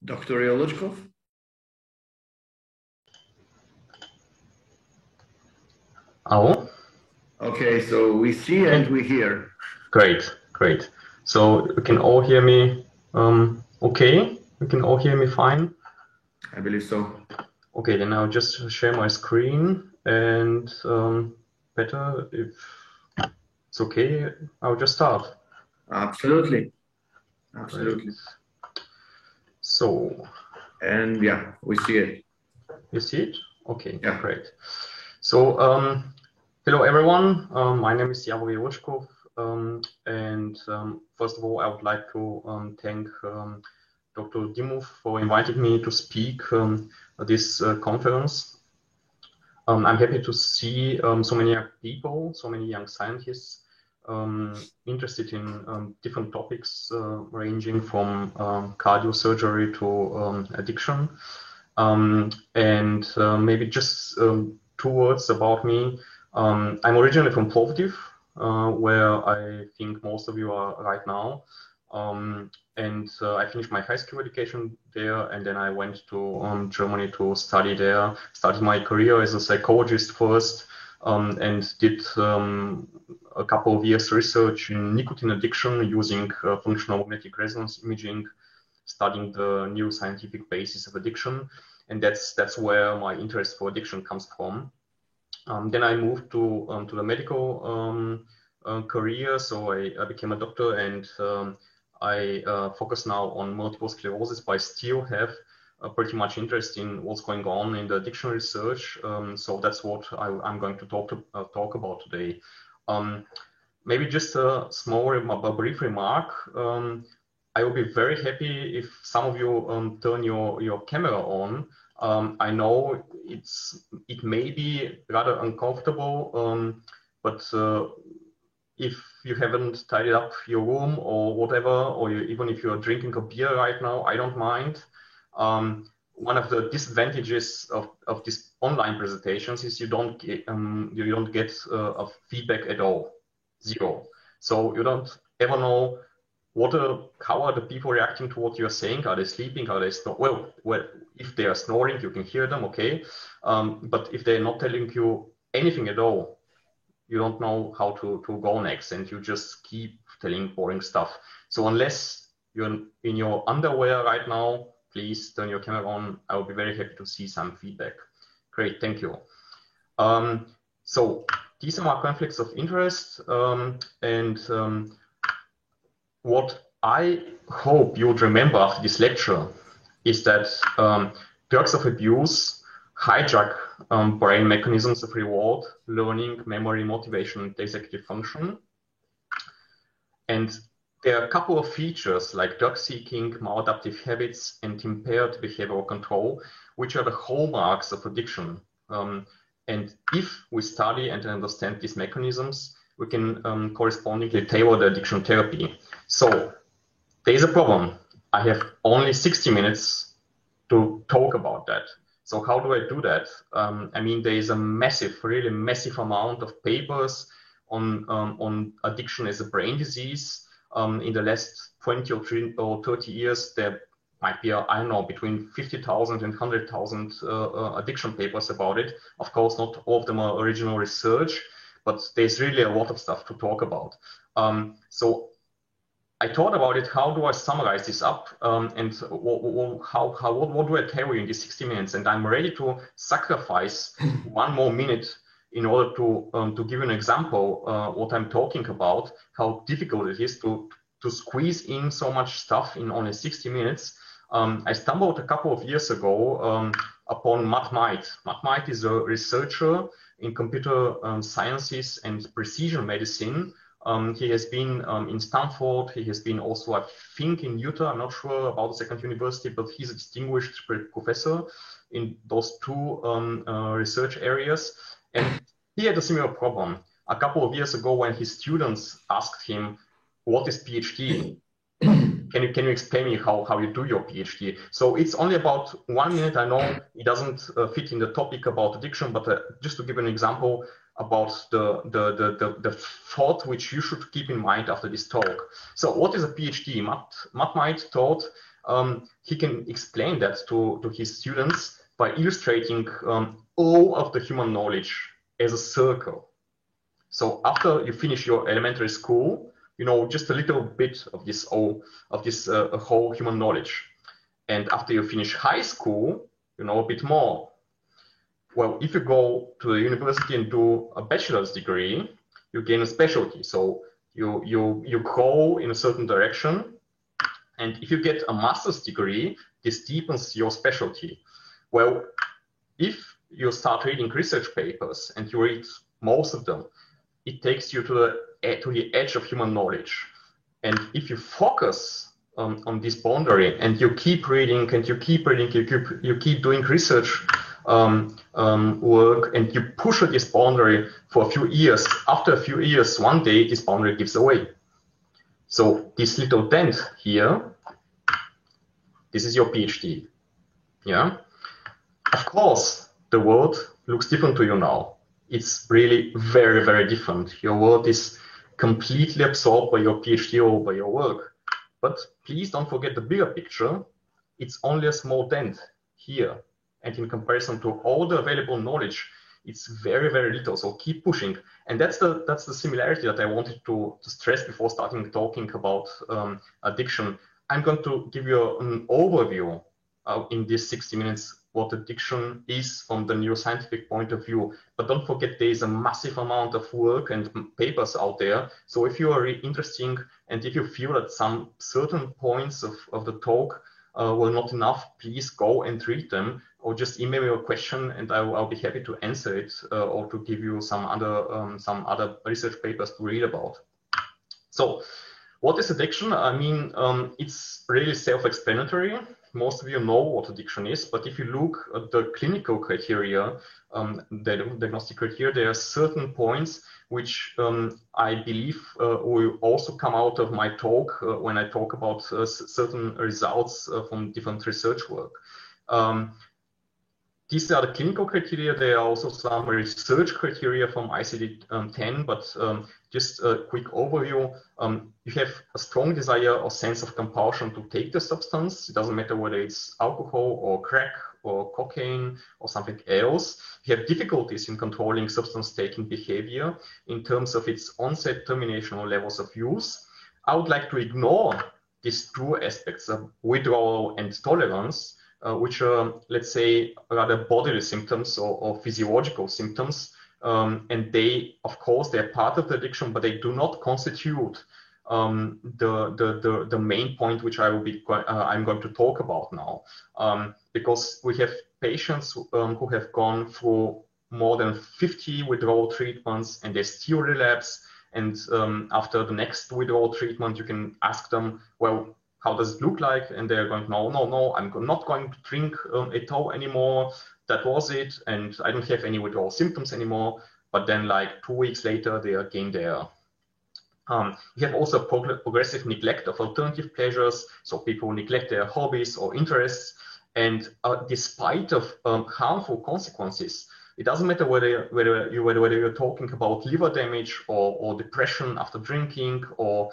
Dr. Yolochkov? Oh. Okay, so we see and we hear. Great, great. So you can all hear me okay? You can all hear me fine? I believe so. Okay, then I'll just share my screen and better if it's okay, I'll just start. Absolutely. Absolutely. Great. So. And yeah, we see it. You see it? Okay, yeah. Great. So, hello everyone. My name is Yavor Yevochkov, and first of all, I would like to thank Dr. Dimov for inviting me to speak at this conference. I'm happy to see so many young people, so many young scientists interested in different topics ranging from cardiosurgery to addiction. Maybe just 2 words about me. I'm originally from Plovdiv, where I think most of you are right now. I finished my high school education there, and then I went to Germany to study there. Started my career as a psychologist first, and did a couple of years research in nicotine addiction using functional magnetic resonance imaging, studying the neuroscientific basis of addiction, and that's where my interest for addiction comes from. Then I moved to the medical career, so I became a doctor, and I focus now on multiple sclerosis, but I still have pretty much interest in what's going on in the addiction research. So that's what I'm going to talk about today. Maybe just a brief remark. I will be very happy if some of you turn your camera on. I know it may be rather uncomfortable, but if you haven't tidied up your room or whatever, or even if you're drinking a beer right now, I don't mind. One of the disadvantages of these online presentations is you don't get a feedback at all, zero. So you don't ever know how are the people reacting to what you're saying? Are they sleeping? Are they well, if they are snoring, you can hear them, okay. But if they're not telling you anything at all, you don't know how to go next, and you just keep telling boring stuff. So unless you're in your underwear right now, please turn your camera on. I will be very happy to see some feedback. Great, thank you. So these are my conflicts of interest, what I hope you would remember after this lecture is that drugs of abuse hijack brain mechanisms of reward, learning, memory, motivation, and executive function. And there are a couple of features like drug seeking, maladaptive habits, and impaired behavioral control, which are the hallmarks of addiction. And if we study and understand these mechanisms, we can correspondingly tailor the addiction therapy. So there's a problem. I have only 60 minutes to talk about that. So how do I do that? I mean, there is a really massive amount of papers on addiction as a brain disease. In the last 20 or 30 years, there might be, I don't know, between 50,000 and 100,000 addiction papers about it. Of course, not all of them are original research, but there's really a lot of stuff to talk about. So I thought about it. How do I summarize this up? And what do I tell you in these 60 minutes? And I'm ready to sacrifice 1 more minute in order to give you an example what I'm talking about, how difficult it is to squeeze in so much stuff in only 60 minutes. I stumbled a couple of years ago upon Matt Might. Matt Might is a researcher in computer sciences and precision medicine. He has been in Stanford. He has been also, I think, in Utah. I'm not sure about the second university, but he's a distinguished professor in those 2 research areas. And he had a similar problem. A couple of years ago, when his students asked him, what is PhD? Can you explain me how you do your PhD? So it's only about 1 minute. I know it doesn't fit in the topic about addiction, but just to give an example about the thought which you should keep in mind after this talk. So what is a PhD? Matt Might thought he can explain that to his students by illustrating all of the human knowledge as a circle. So after you finish your elementary school, you know just a little bit of this whole human knowledge. And after you finish high school, you know a bit more. Well, if you go to the university and do a bachelor's degree, you gain a specialty. So you go in a certain direction. And if you get a master's degree, this deepens your specialty. Well, if you start reading research papers and you read most of them, it takes you to the edge of human knowledge. And if you focus on this boundary and you keep reading and you keep doing research work and you push this boundary for a few years, after a few years, one day this boundary gives away. So this little dent here, this is your PhD. Yeah. Of course, the world looks different to you now. It's really very, very different. Your world is completely absorbed by your PhD or by your work. But please don't forget the bigger picture. It's only a small dent here. And in comparison to all the available knowledge, it's very, very little. So keep pushing. And that's the similarity that I wanted to stress before starting talking about addiction. I'm going to give you an overview in these 60 minutes what addiction is from the neuroscientific point of view. But don't forget there is a massive amount of work and papers out there. So if you are really interested and if you feel that some certain points of the talk were not enough, please go and read them or just email me a question and I'll be happy to answer it or to give you some other research papers to read about. So what is addiction? I mean, it's really self-explanatory. Most of you know what addiction is, but if you look at the clinical criteria, the diagnostic criteria, there are certain points which I believe will also come out of my talk when I talk about certain results from different research work. These are the clinical criteria. There are also some research criteria from ICD-10, but just a quick overview. You have a strong desire or sense of compulsion to take the substance. It doesn't matter whether it's alcohol or crack or cocaine or something else. You have difficulties in controlling substance taking behavior in terms of its onset, termination, or levels of use. I would like to ignore these two aspects of withdrawal and tolerance, which are, let's say, rather bodily symptoms or physiological symptoms. And they, of course, they're part of the addiction, but they do not constitute the main point which I'm going to talk about now. Because we have patients who have gone through more than 50 withdrawal treatments and they still relapse. And after the next withdrawal treatment, you can ask them, well, how does it look like? And they're going, no, I'm not going to drink at all anymore. That was it. And I don't have any withdrawal symptoms anymore. But then like 2 weeks later, they are again there. You have also progressive neglect of alternative pleasures. So people neglect their hobbies or interests. And despite of harmful consequences, it doesn't matter whether you're talking about liver damage or depression after drinking or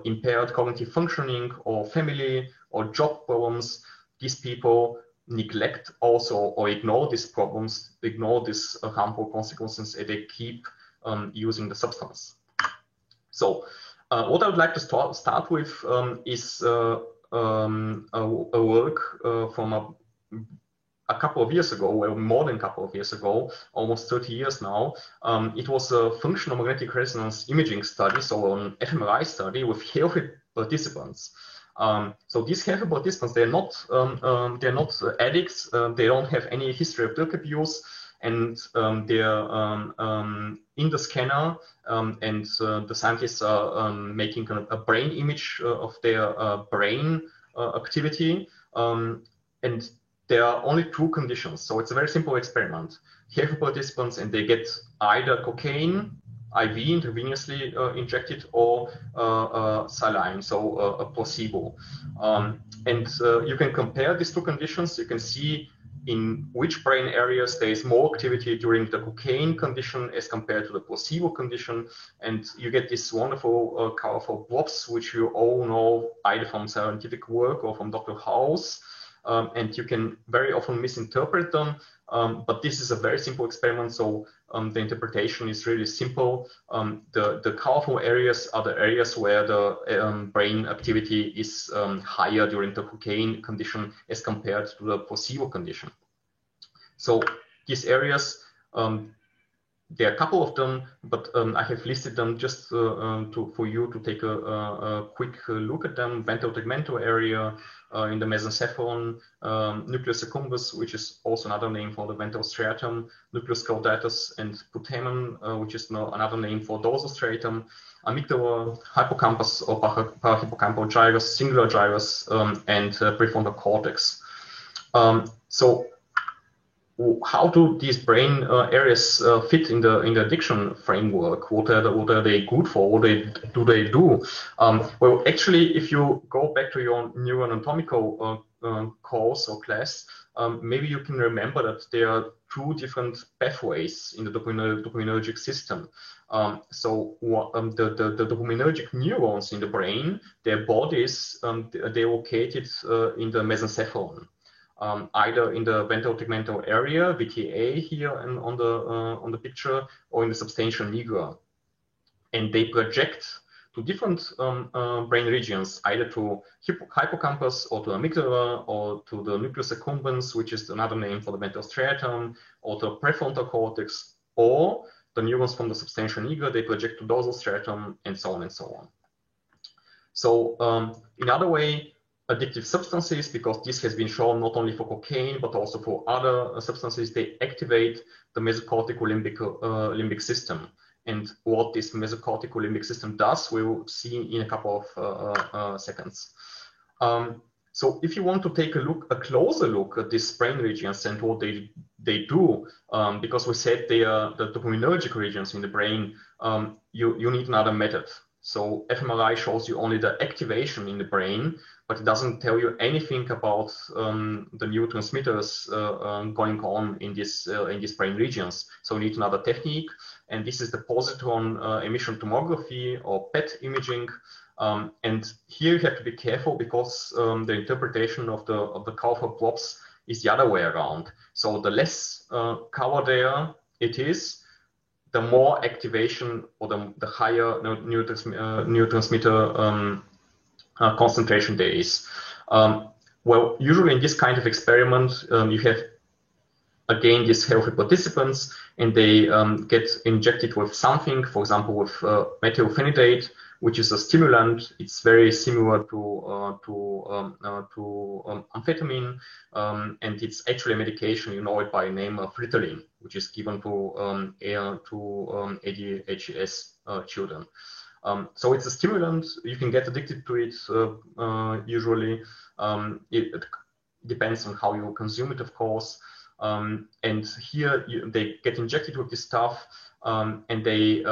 impaired cognitive functioning or family or job problems. These people neglect also or ignore these problems, ignore these harmful consequences, and they keep using the substance. So what I would like to start with is a work from a couple of years ago, well, more than a couple of years ago, almost 30 years now. It was a functional magnetic resonance imaging study, so an fMRI study with healthy participants. So these healthy participants, they're not addicts. They don't have any history of drug abuse, and they're in the scanner, and the scientists are making kind of a brain image of their brain activity, and there are only two conditions. So it's a very simple experiment. Healthy participants, and they get either cocaine, IV, intravenously injected, or saline, so a placebo. And you can compare these two conditions. You can see in which brain areas there is more activity during the cocaine condition as compared to the placebo condition. And you get these wonderful, colorful blobs, which you all know either from scientific work or from Dr. House. And you can very often misinterpret them. But this is a very simple experiment, so the interpretation is really simple. The colorful areas are the areas where the brain activity is higher during the cocaine condition as compared to the placebo condition. So these areas, there are a couple of them, but I have listed them just for you to take a quick look at them. Ventral-tegmental area in the mesencephalon, nucleus accumbens, which is also another name for the ventral striatum, nucleus caudatus, and putamen, which is another name for dorsal striatum, amygdala, hippocampus or parahippocampal gyrus, singular gyrus, and prefrontal cortex. So how do these brain areas fit in the addiction framework? What are they good for? What do they do? Well, actually, if you go back to your neuroanatomical course or class, maybe you can remember that there are two different pathways in the dopaminergic system. So the dopaminergic neurons in the brain, their bodies, they're located in the mesencephalon. Either in the ventral-tegmental area, VTA here and on the picture, or in the substantia nigra, and they project to different brain regions, either to hippocampus or to amygdala or to the nucleus accumbens, which is another name for the ventral striatum, or to prefrontal cortex, or the neurons from the substantia nigra, they project to dorsal striatum, and so on and so on. So in other way, addictive substances, because this has been shown not only for cocaine but also for other substances, they activate the mesocortical limbic system. And what this mesocortical limbic system does, we will see in a couple of seconds. So if you want to take a closer look at these brain regions and what they do, because we said they are the dopaminergic regions in the brain, you need another method. So fMRI shows you only the activation in the brain, but it doesn't tell you anything about the neurotransmitters going on in these brain regions. So you need another technique, and this is the positron emission tomography or PET imaging. And here you have to be careful because the interpretation of the colorful blobs is the other way around. So the less color there it is, the more activation or the higher neurotransmitter concentration there is. Well, usually in this kind of experiment, you have again these healthy participants, and they get injected with something, for example, with methylphenidate, which is a stimulant. It's very similar to amphetamine, and it's actually a medication. You know it by name of Ritalin, which is given to ADHD children. So it's a stimulant. You can get addicted to it usually. It depends on how you consume it, of course. And here they get injected with this stuff, and the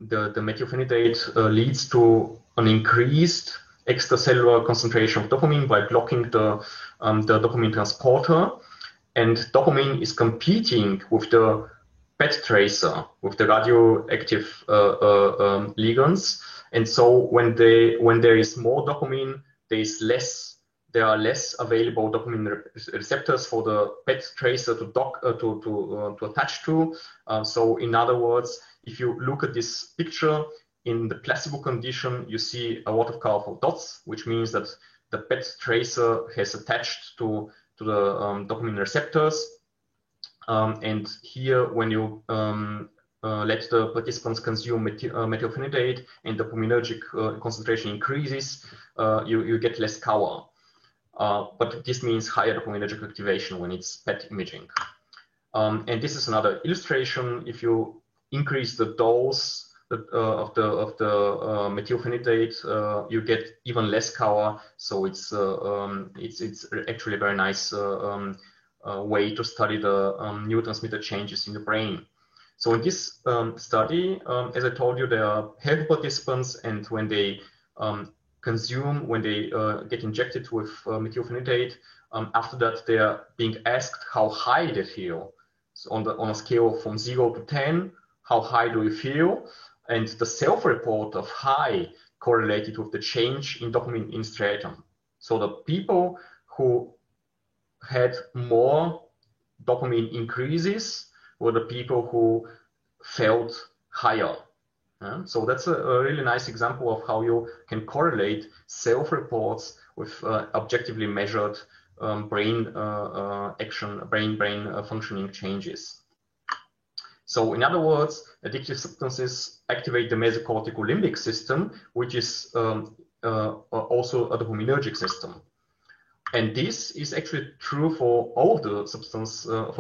methylphenidate leads to an increased extracellular concentration of dopamine by blocking the dopamine transporter. And dopamine is competing with the PET tracer, with the radioactive ligands. And so when there is more dopamine, there are less available dopamine receptors for the PET tracer to attach to. So in other words, if you look at this picture, in the placebo condition, you see a lot of colorful dots, which means that the PET tracer has attached to the dopamine receptors. And here, when you let the participants consume methylphenidate and dopaminergic concentration increases, you get less color. But this means higher dopaminergic activation when it's PET imaging. And this is another illustration. If you increase the dose of the methylphenidate, you get even less color. So it's actually a very nice way to study the neurotransmitter changes in the brain. So in this study, as I told you, there are healthy participants, and when they consume, when they get injected with methylphenidate, after that they are being asked how high they feel. So on a scale from 0 to 10, how high do you feel? And the self-report of high correlated with the change in dopamine in striatum. So the people who had more dopamine increases were the people who felt higher. So that's a really nice example of how you can correlate self-reports with objectively measured brain action, brain functioning changes. So in other words, addictive substances activate the mesocortical limbic system, which is also a dopaminergic system. And this is actually true for all of the substances of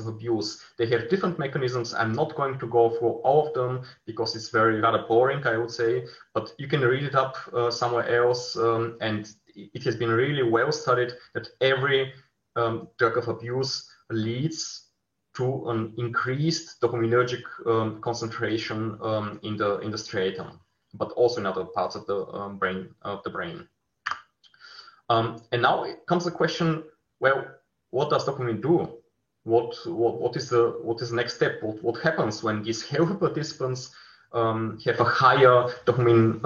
abuse. They have different mechanisms. I'm not going to go through all of them because it's rather boring, I would say. But you can read it up somewhere else. And it has been really well studied that every drug of abuse leads to an increased dopaminergic concentration in the striatum, but also in other parts of the brain. And now it comes the question: well, what does dopamine do? What is the next step? What happens when these healthy participants have a higher dopamine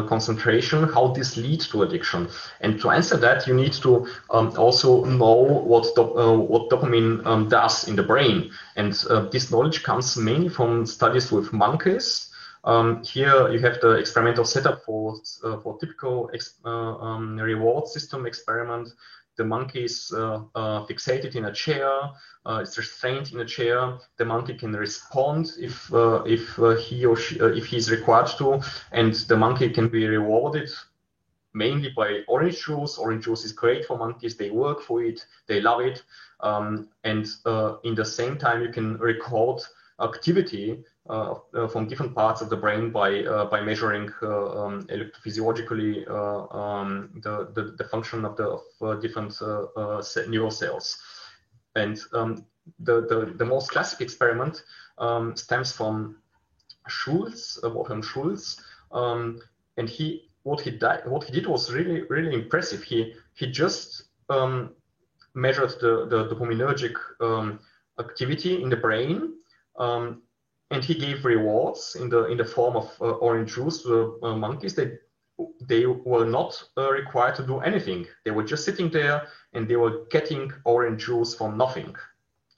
concentration? How this leads to addiction? And to answer that, you need to also know what dopamine does in the brain. And this knowledge comes mainly from studies with monkeys. Here you have the experimental setup for typical reward system experiment. The monkey is fixated in a chair, it's restrained in a chair. The monkey can respond if he or she, if he's required to, and the monkey can be rewarded mainly by orange juice. Orange juice is great for monkeys. They work for it, they love it, and in the same time you can record activity from different parts of the brain by measuring electrophysiologically the function of the different neural cells. And the most classic experiment stems from Schulz, Wolfram Schulz, and what he did was really impressive. He just measured the dopaminergic activity in the brain. And he gave rewards in the form of orange juice to the monkeys. They were not required to do anything. They were just sitting there and they were getting orange juice for nothing.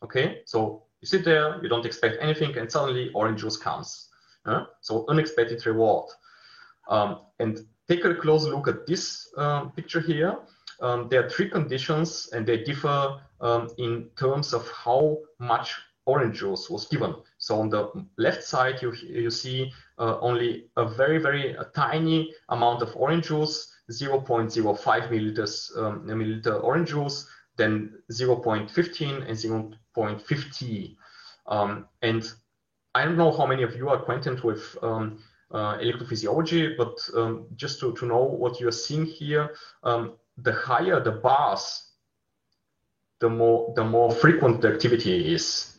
Okay, so you sit there, you don't expect anything, and suddenly orange juice comes. So unexpected reward. And take a closer look at this picture here. There are three conditions, and they differ in terms of how much orange juice was given. So on the left side, you see only a very tiny amount of orange juice, 0.05 milliliter orange juice, then 0.15 and 0.50. And I don't know how many of you are acquainted with electrophysiology, but just to know what you're seeing here, the higher the bars, the more frequent the activity is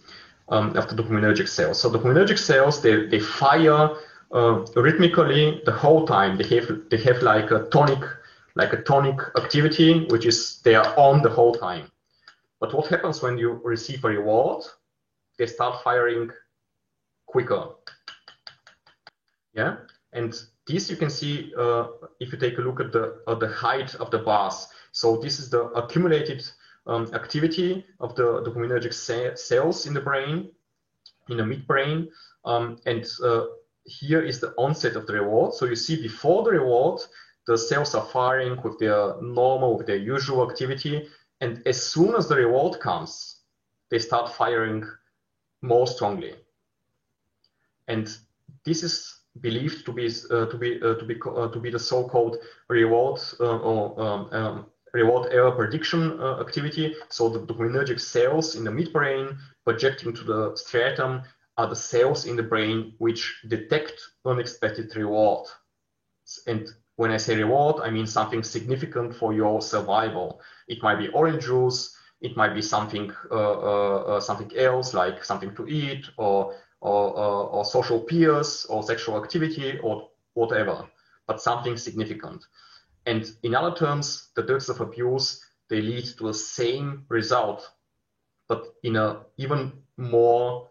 of the dopaminergic cells. So dopaminergic cells, they fire rhythmically the whole time. They have like a tonic activity, which is they are on the whole time. But what happens when you receive a reward? They start firing quicker. Yeah, and this you can see if you take a look at the height of the bars. So this is the accumulated activity of the dopaminergic cells in the brain, in the midbrain, and here is the onset of the reward. So you see before the reward, the cells are firing with their normal, with their usual activity, and as soon as the reward comes, they start firing more strongly. And this is believed to be the so-called reward reward error prediction activity. So the dopaminergic cells in the midbrain projecting to the striatum are the cells in the brain which detect unexpected reward. And when I say reward, I mean something significant for your survival. It might be orange juice, it might be something else, like something to eat, or social peers, or sexual activity, or whatever. but something significant. And in other terms, the drugs of abuse, they lead to the same result, but in a even more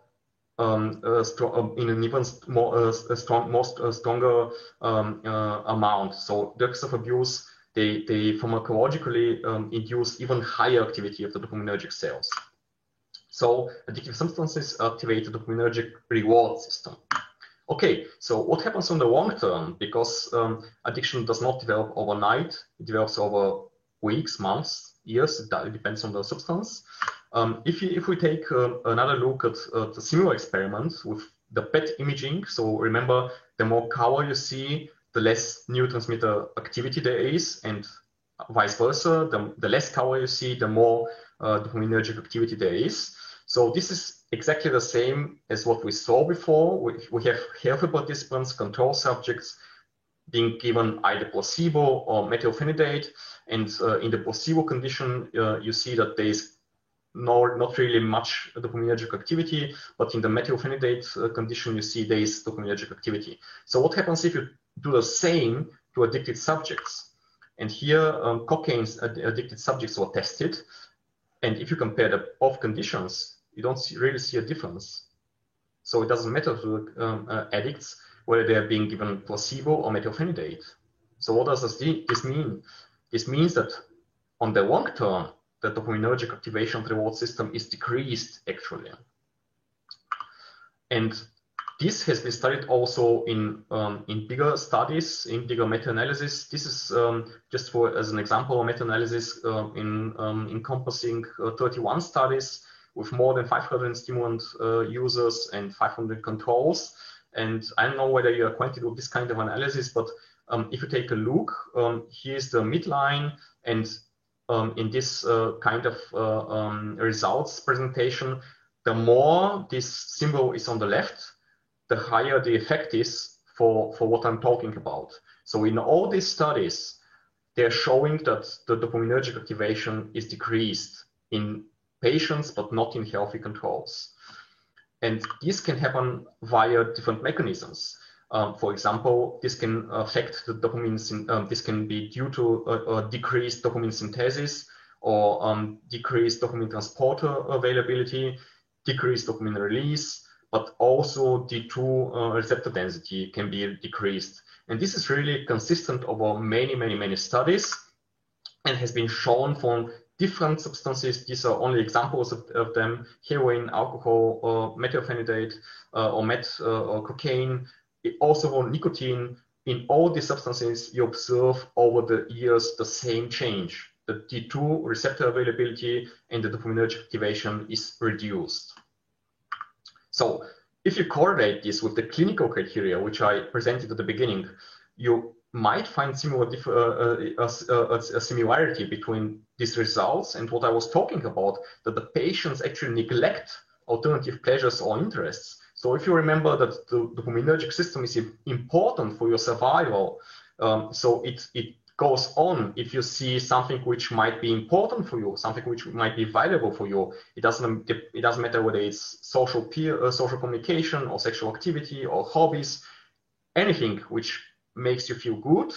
in an even more stronger amount. So drugs of abuse, they pharmacologically induce even higher activity of the dopaminergic cells. So addictive substances activate the dopaminergic reward system. Okay, so what happens on the long term? Because addiction does not develop overnight, it develops over weeks, months, years, it depends on the substance. If we take another look at the similar experiment with the PET imaging, so remember, the more color you see, the less neurotransmitter activity there is, and vice versa, the less color you see, the more dopaminergic activity there is. So this is exactly the same as what we saw before. We have healthy participants, control subjects, being given either placebo or methylphenidate, and in the placebo condition, you see that there is not really much dopaminergic activity, but in the methylphenidate condition, you see there is dopaminergic activity. So what happens if you do the same to addicted subjects? And here, cocaine addicted subjects were tested, and if you compare the both conditions, you don't really see a difference. So it doesn't matter to addicts whether they are being given placebo or methylphenidate. So what does this mean? This means that on the long term, the dopaminergic activation of the reward system is decreased actually. And this has been studied also in bigger studies, in bigger meta-analysis. This is just as an example, a meta-analysis encompassing 31 studies with more than 500 stimulant users and 500 controls. And I don't know whether you're acquainted with this kind of analysis, but if you take a look, here's the midline, and in this kind of results presentation, the more this symbol is on the left, the higher the effect is for what I'm talking about. So in all these studies, they're showing that the dopaminergic activation is decreased in patients, but not in healthy controls. And this can happen via different mechanisms. For example, this can affect the dopamine, this can be due to a decreased dopamine synthesis or decreased dopamine transporter availability, decreased dopamine release, but also D2 receptor density can be decreased. And this is really consistent over many studies and has been shown from different substances. These are only examples of them: heroin, alcohol, methylphenidate, or meth, or cocaine, also for nicotine. In all these substances, you observe over the years the same change. The D2 receptor availability and the dopaminergic activation is reduced. So if you correlate this with the clinical criteria, which I presented at the beginning, you might find similar a similarity between these results and what I was talking about, that the patients actually neglect alternative pleasures or interests. So if you remember that the dopaminergic system is important for your survival, so it goes on. If you see something which might be important for you, something which might be valuable for you, it doesn't matter whether it's social communication or sexual activity or hobbies, anything which makes you feel good,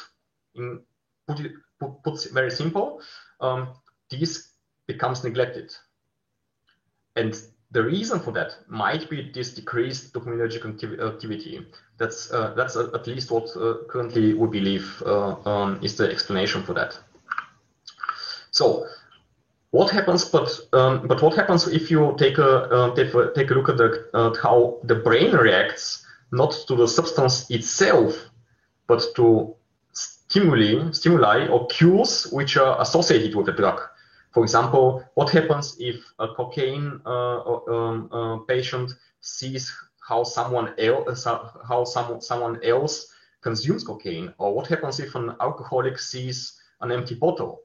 put it very simple, this becomes neglected. And the reason for that might be this decreased dopaminergic activity. That's at least what currently we believe is the explanation for that. So what happens? But what happens if you take a look at how the brain reacts, not to the substance itself, but to stimuli or cues which are associated with the drug. For example, what happens if a cocaine patient sees how someone else consumes cocaine, or what happens if an alcoholic sees an empty bottle?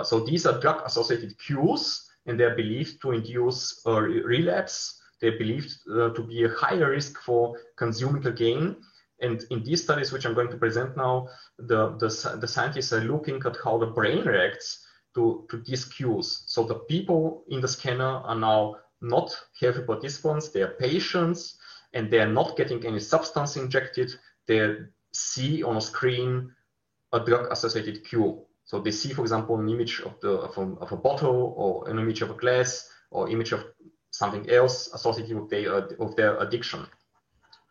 So these are drug-associated cues, and they're believed to induce relapse. They're believed to be a higher risk for consuming again. And in these studies, which I'm going to present now, the scientists are looking at how the brain reacts to these cues. So the people in the scanner are now not healthy participants, they are patients, and they are not getting any substance injected. They're see on a screen a drug-associated cue. So they see, for example, an image of a bottle, or an image of a glass, or image of something else associated with their addiction.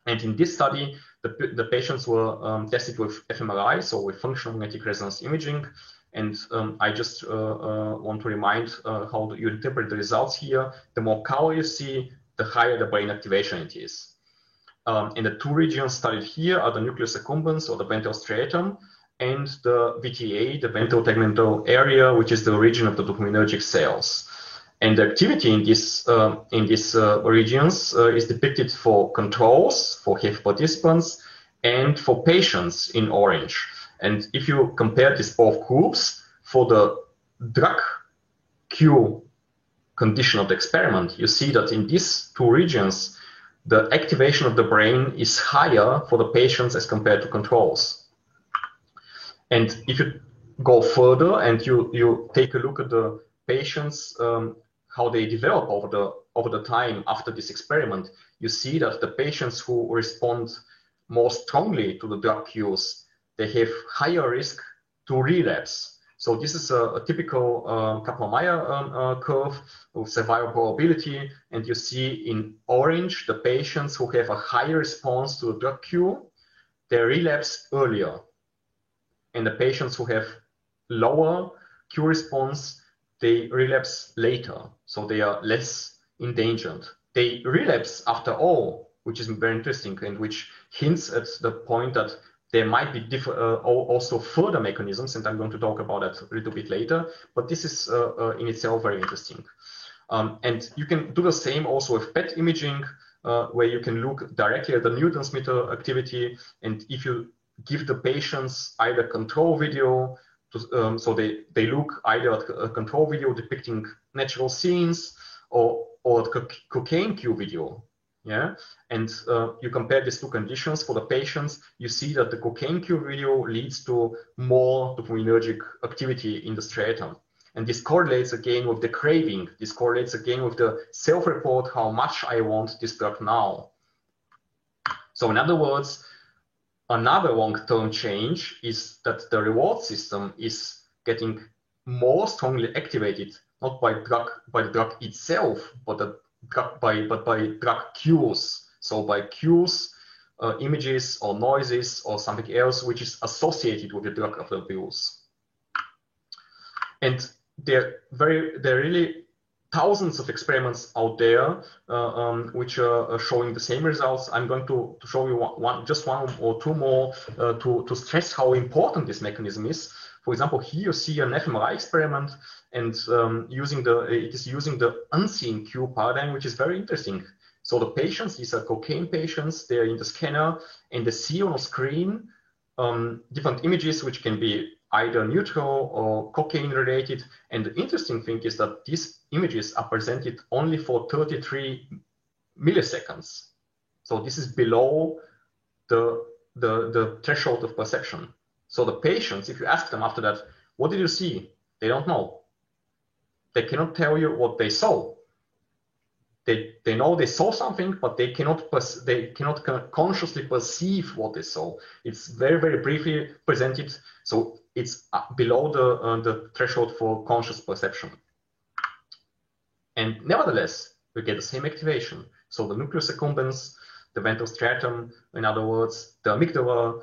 And in this study, the patients were tested with fMRI, so with functional magnetic resonance imaging. And I just want to remind how you interpret the results here. The more color you see, the higher the brain activation it is. And the two regions studied here are the nucleus accumbens, or the ventral striatum, and the VTA, the ventral tegmental area, which is the region of the dopaminergic cells. And the activity in these regions is depicted for controls, for health participants, and for patients in orange. And if you compare these both groups, for the drug cue condition of the experiment, you see that in these two regions, the activation of the brain is higher for the patients as compared to controls. And if you go further and you take a look at the patients, how they develop over the time after this experiment, you see that the patients who respond more strongly to the drug cues, they have higher risk to relapse. So this is a typical Kaplan-Meier curve with survival probability, and you see in orange the patients who have a higher response to the drug cue, they relapse earlier. And the patients who have lower cue response, they relapse later, so they are less endangered. They relapse after all, which is very interesting, and which hints at the point that there might be also further mechanisms, and I'm going to talk about that a little bit later, but this is in itself very interesting. And you can do the same also with PET imaging, where you can look directly at the neurotransmitter activity, and if you give the patients either control video, so they look either at a control video depicting natural scenes, or cocaine cue video, yeah. And you compare these two conditions for the patients, you see that the cocaine cue video leads to more dopaminergic activity in the striatum. And this correlates again with the craving. This correlates again with the self-report, how much I want this drug now. So in other words, another long-term change is that the reward system is getting more strongly activated, not by the drug itself, but by drug cues. So by cues, images or noises or something else which is associated with the drug of abuse. And there are really thousands of experiments out there which are showing the same results. I'm going to show you just one or two more to stress how important this mechanism is. For example, here you see an fMRI experiment, and it is using the unseen cue paradigm, which is very interesting. So the patients, these are cocaine patients, they're in the scanner, and they see on a screen different images which can be either neutral or cocaine related. And the interesting thing is that these images are presented only for 33 milliseconds. So this is below the threshold of perception. So the patients, if you ask them after that, what did you see? They don't know. They cannot tell you what they saw. They know they saw something, but they cannot consciously perceive what they saw. It's very, very briefly presented, so it's below the threshold for conscious perception. And nevertheless, we get the same activation. So the nucleus accumbens, the ventral striatum, in other words, the amygdala,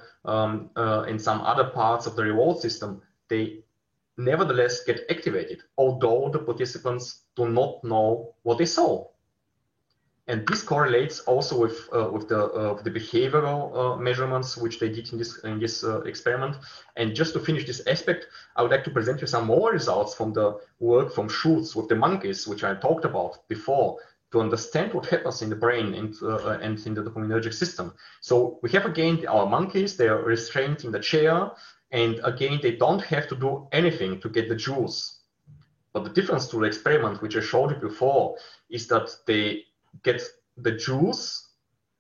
and some other parts of the reward system, they nevertheless get activated, although the participants do not know what they saw. And this correlates also with the behavioral measurements which they did in this experiment. And just to finish this aspect, I would like to present you some more results from the work from Schultz with the monkeys, which I talked about before, to understand what happens in the brain and in the dopaminergic system. So we have again our monkeys, they are restrained in the chair, and again they don't have to do anything to get the juice. But the difference to the experiment which I showed you before is that they get the juice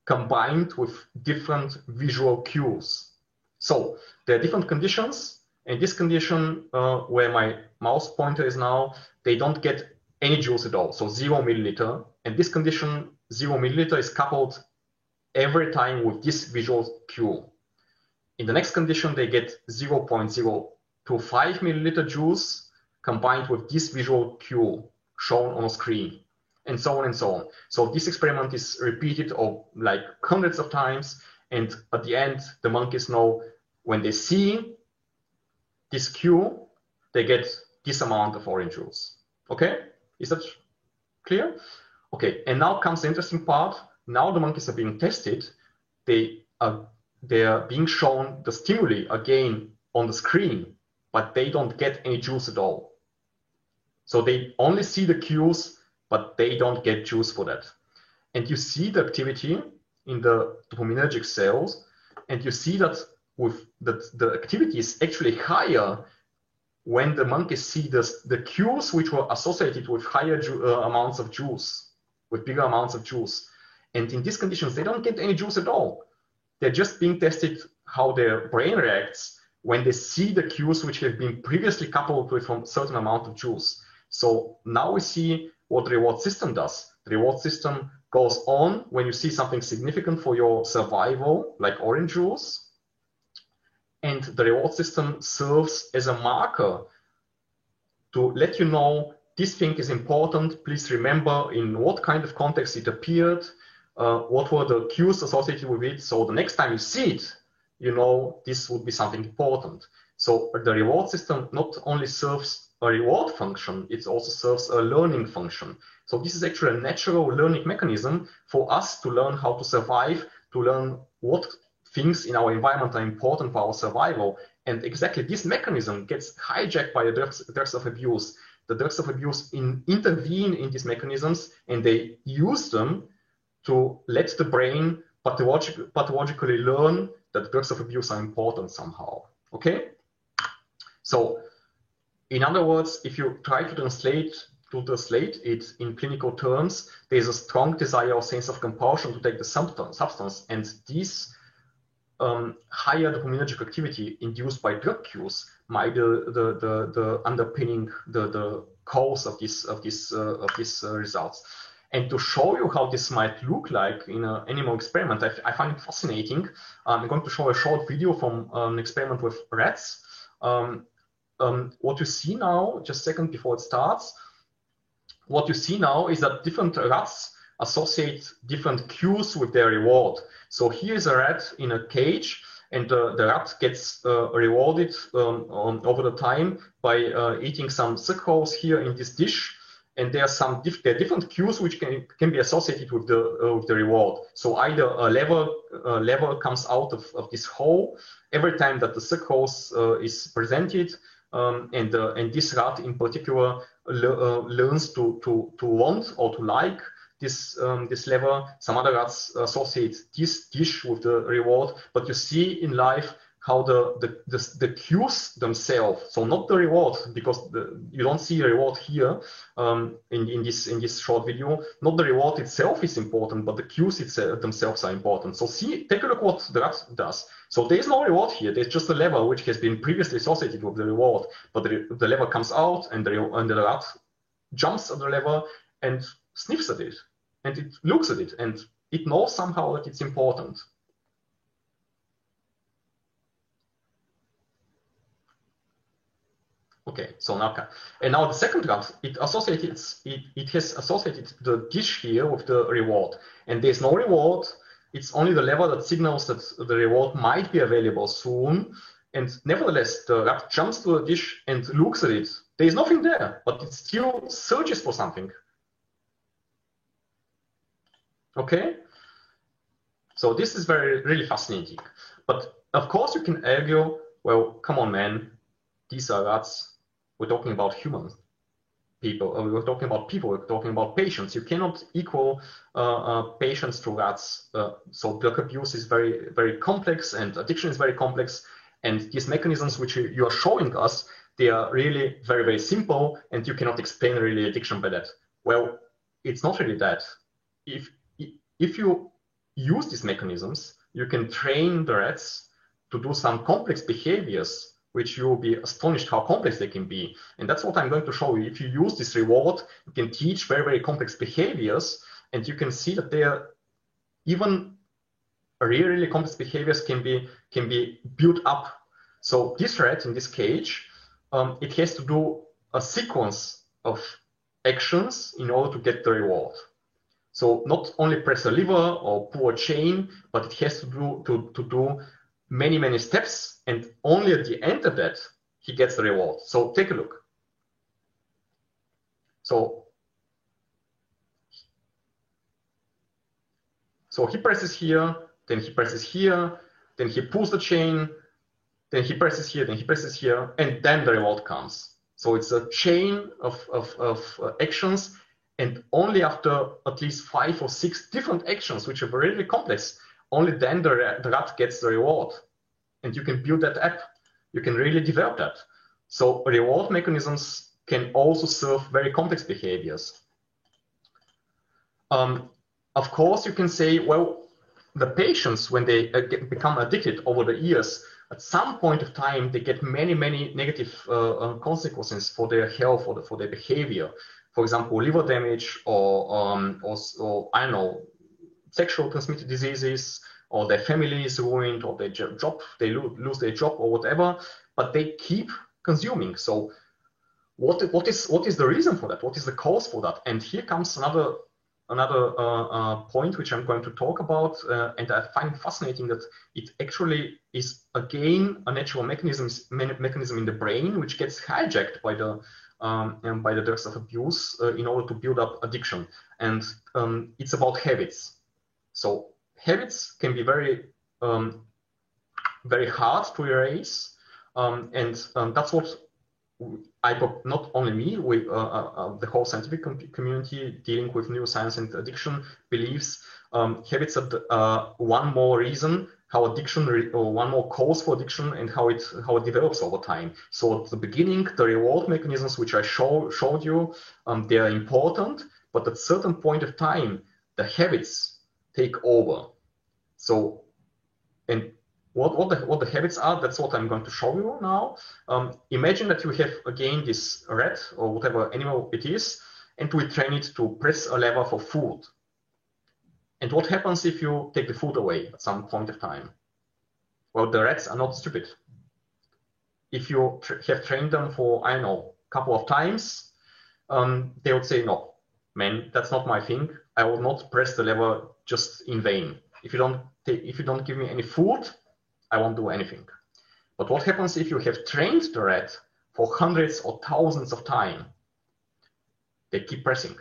combined with different visual cues. So there are different conditions. In this condition where my mouse pointer is now, they don't get any juice at all, so 0 milliliter. And this condition, 0 milliliter, is coupled every time with this visual cue. In the next condition, they get 0.025 milliliter juice combined with this visual cue shown on a screen, and so on and so on. So this experiment is repeated like hundreds of times, and at the end, the monkeys know when they see this cue, they get this amount of orange juice. Okay, is that clear? Okay, and now comes the interesting part. Now the monkeys are being tested. They are being shown the stimuli again on the screen, but they don't get any juice at all. So they only see the cues, but they don't get juice for that. And you see the activity in the dopaminergic cells, and you see that the activity is actually higher when the monkeys see the cues which were associated with higher amounts of juice, with bigger amounts of juice. And in these conditions, they don't get any juice at all. They're just being tested how their brain reacts when they see the cues which have been previously coupled with a certain amount of juice. So now we see what the reward system does. The reward system goes on when you see something significant for your survival, like orange juice. And the reward system serves as a marker to let you know this thing is important. Please remember in what kind of context it appeared, what were the cues associated with it. So the next time you see it, you know this would be something important. So the reward system not only serves a reward function, it also serves a learning function. So this is actually a natural learning mechanism for us to learn how to survive, to learn what things in our environment are important for our survival. And exactly this mechanism gets hijacked by the drugs of abuse. The drugs of abuse intervene in these mechanisms, and they use them to let the brain pathologically learn that drugs of abuse are important somehow. Okay? So, in other words, if you try to translate it in clinical terms, there's a strong desire or sense of compulsion to take the substance, and this higher dopaminergic activity induced by drug cues might be the underpinning, the cause of these results. And to show you how this might look like in an animal experiment, I find it fascinating. I'm going to show a short video from an experiment with rats. What you see now, just a second before it starts, what you see now is that different rats associate different cues with their reward. So here's a rat in a cage, and the rat gets rewarded over the time by eating some sucrose here in this dish. And there are different cues which can be associated with the reward. So either a lever comes out of this hole every time that the sucrose is presented, and this rat in particular learns to want or to like this lever. Some other rats associate this dish with the reward, but you see in life how the cues themselves, so not the reward, because you don't see a reward here in this short video. Not the reward itself is important, but the cues themselves are important. So take a look what the rat does. So there is no reward here. There's just a lever which has been previously associated with the reward, but the lever comes out, and the rat jumps at the lever and sniffs at it, and it looks at it, and it knows somehow that it's important. Okay, so now the second rat, it has associated the dish here with the reward, and there's no reward. It's only the lever that signals that the reward might be available soon. And nevertheless, the rat jumps to the dish and looks at it. There is nothing there, but it still searches for something. Okay, so this is really fascinating. But of course, you can argue, well, come on, man, these are rats. We're talking about human people. We're talking about people. We're talking about patients. You cannot equal patients to rats. So drug abuse is very, very complex, and addiction is very complex. And these mechanisms which you are showing us, they are really very, very simple, and you cannot explain really addiction by that. Well, it's not really that. If you use these mechanisms, you can train the rats to do some complex behaviors, which you will be astonished how complex they can be. And that's what I'm going to show you. If you use this reward, you can teach very, very complex behaviors, and you can see that they are even really complex behaviors can be built up. So this rat in this cage, it has to do a sequence of actions in order to get the reward. So not only press a lever or pull a chain, but it has to do many steps, and only at the end of that he gets the reward. So take a look. So he presses here, then he presses here, then he pulls the chain, then he presses here, then he presses here, and then the reward comes. So it's a chain of actions, and only after at least 5 or 6 different actions, which are really complex, only then the rat gets the reward. And you can build that app. You can really develop that. So reward mechanisms can also serve very complex behaviors. Of course, you can say, well, the patients, when they become addicted over the years, at some point of time, they get many negative consequences for their health, for their behavior. For example, liver damage, or I don't know, sexual transmitted diseases, or their family is ruined, or their job, they lose their job, or whatever. But they keep consuming. So what is the reason for that? What is the cause for that? And here comes another point which I'm going to talk about, and I find fascinating that it actually is again a natural mechanism in the brain which gets hijacked by the drugs of abuse in order to build up addiction, and it's about habits. So habits can be very hard to erase, and that's what not only me, the whole scientific community dealing with neuroscience and addiction believes habits are one more reason how addiction, or one more cause for addiction, and how it develops over time. So at the beginning, the reward mechanisms which I showed you, they are important, but at a certain point of time, the habits take over. So, and what the habits are, that's what I'm going to show you now. Imagine that you have again this rat or whatever animal it is, and we train it to press a lever for food. And what happens if you take the food away at some point of time? Well, the rats are not stupid. If you have trained them for, I don't know, a couple of times, they would say, no, man, that's not my thing. I will not press the lever just in vain. If you don't give me any food, I won't do anything. But what happens if you have trained the rat for hundreds or thousands of times? They keep pressing.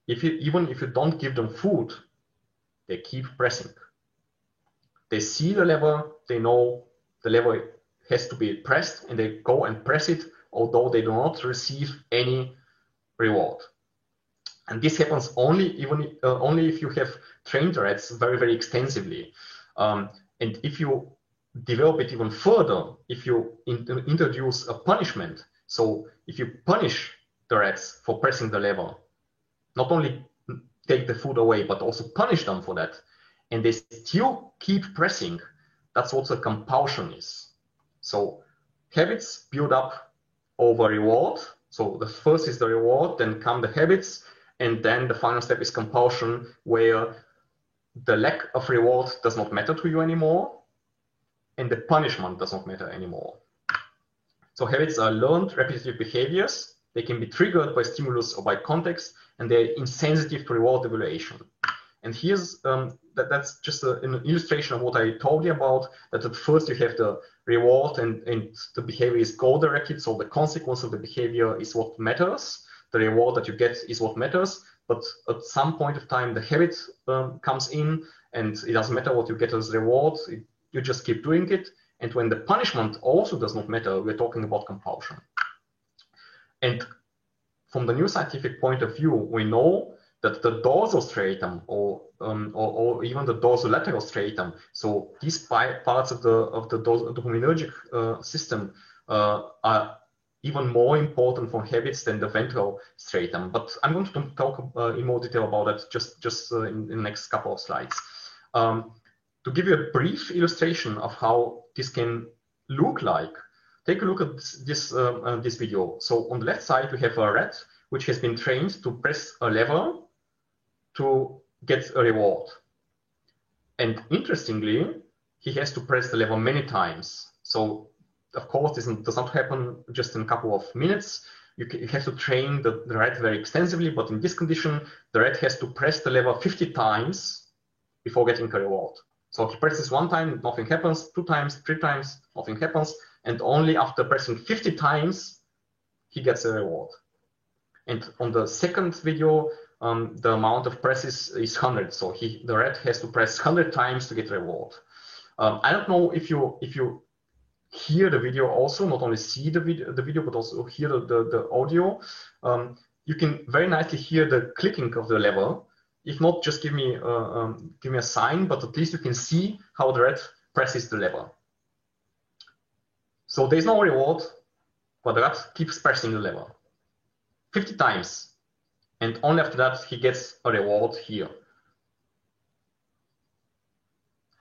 Even if you don't give them food, they keep pressing. They see the lever, they know the lever has to be pressed, and they go and press it, although they do not receive any reward. And this happens only if you have trained the rats very extensively. And if you develop it even further, if you introduce a punishment, so if you punish the rats for pressing the lever, not only take the food away, but also punish them for that, and they still keep pressing, that's what the compulsion is. So habits build up over reward. So the first is the reward, then come the habits, and then the final step is compulsion, where the lack of reward does not matter to you anymore, and the punishment does not matter anymore. So habits are learned repetitive behaviors. They can be triggered by stimulus or by context, and they're insensitive to reward evaluation. And here's that's just an illustration of what I told you about, that at first you have the reward and the behavior is goal-directed, so the consequence of the behavior is what matters. The reward that you get is what matters, but at some point of time, the habit comes in, and it doesn't matter what you get as reward, you just keep doing it. And when the punishment also does not matter, we're talking about compulsion. And from the new scientific point of view, we know that the dorsal striatum or even the dorsolateral striatum, so these parts of the dopaminergic system are even more important for habits than the ventral striatum. But I'm going to talk in more detail about that just in the next couple of slides. To give you a brief illustration of how this can look like, take a look at this video. So on the left side, we have a rat which has been trained to press a lever to get a reward. And interestingly, he has to press the lever many times. So of course, this does not happen just in a couple of minutes. You have to train the rat very extensively, but in this condition, the rat has to press the lever 50 times before getting a reward. So he presses one time, nothing happens, 2 times, 3 times, nothing happens, and only after pressing 50 times, he gets a reward. And on the second video, the amount of presses is 100, so the rat has to press 100 times to get a reward. I don't know if you hear the video also, not only see the video, but also hear the audio. You can very nicely hear the clicking of the lever. If not, just give me a sign, but at least you can see how the rat presses the lever. So there's no reward, but the rat keeps pressing the lever 50 times. And only after that, he gets a reward here.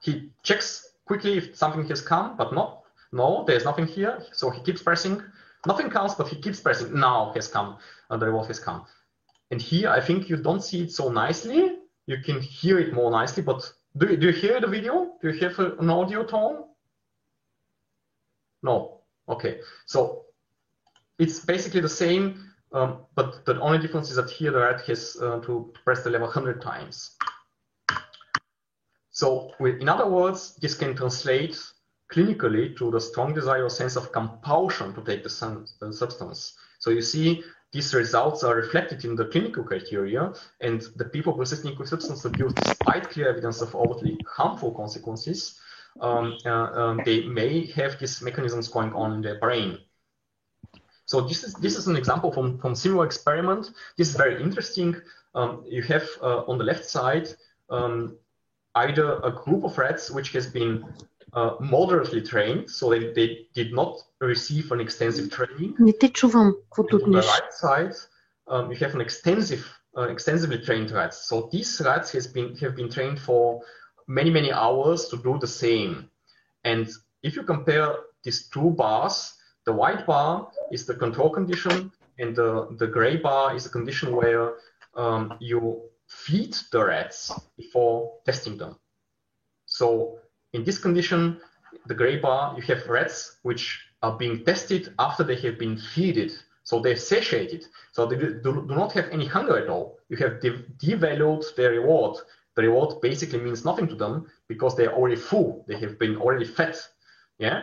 He checks quickly if something has come, but no, there's nothing here. So he keeps pressing. Nothing comes, but he keeps pressing. Now has come, the reward has come. And here, I think you don't see it so nicely. You can hear it more nicely, but do you hear the video? Do you hear an audio tone? No. Okay. So it's basically the same, but the only difference is that here the rat has to press the lever 100 times. So in other words, this can translate clinically to the strong desire or sense of compulsion to take the substance. So you see, these results are reflected in the clinical criteria, and the people persisting with substance abuse, despite clear evidence of overtly harmful consequences, they may have these mechanisms going on in their brain. So this is an example from similar experiment. This is very interesting. You have on the left side either a group of rats which has been moderately trained, so they did not receive an extensive training. Не те чувам, какво On the right side, you have an extensively trained rats. So these rats have been trained for many hours to do the same. And if you compare these two bars, the white bar is the control condition, and the gray bar is the condition where you feed the rats before testing them. So in this condition, the gray bar, you have rats which are being tested after they have been fed. So they're satiated. So they do not have any hunger at all. You have devalued their reward. The reward basically means nothing to them because they are already full. They have been already fed. Yeah.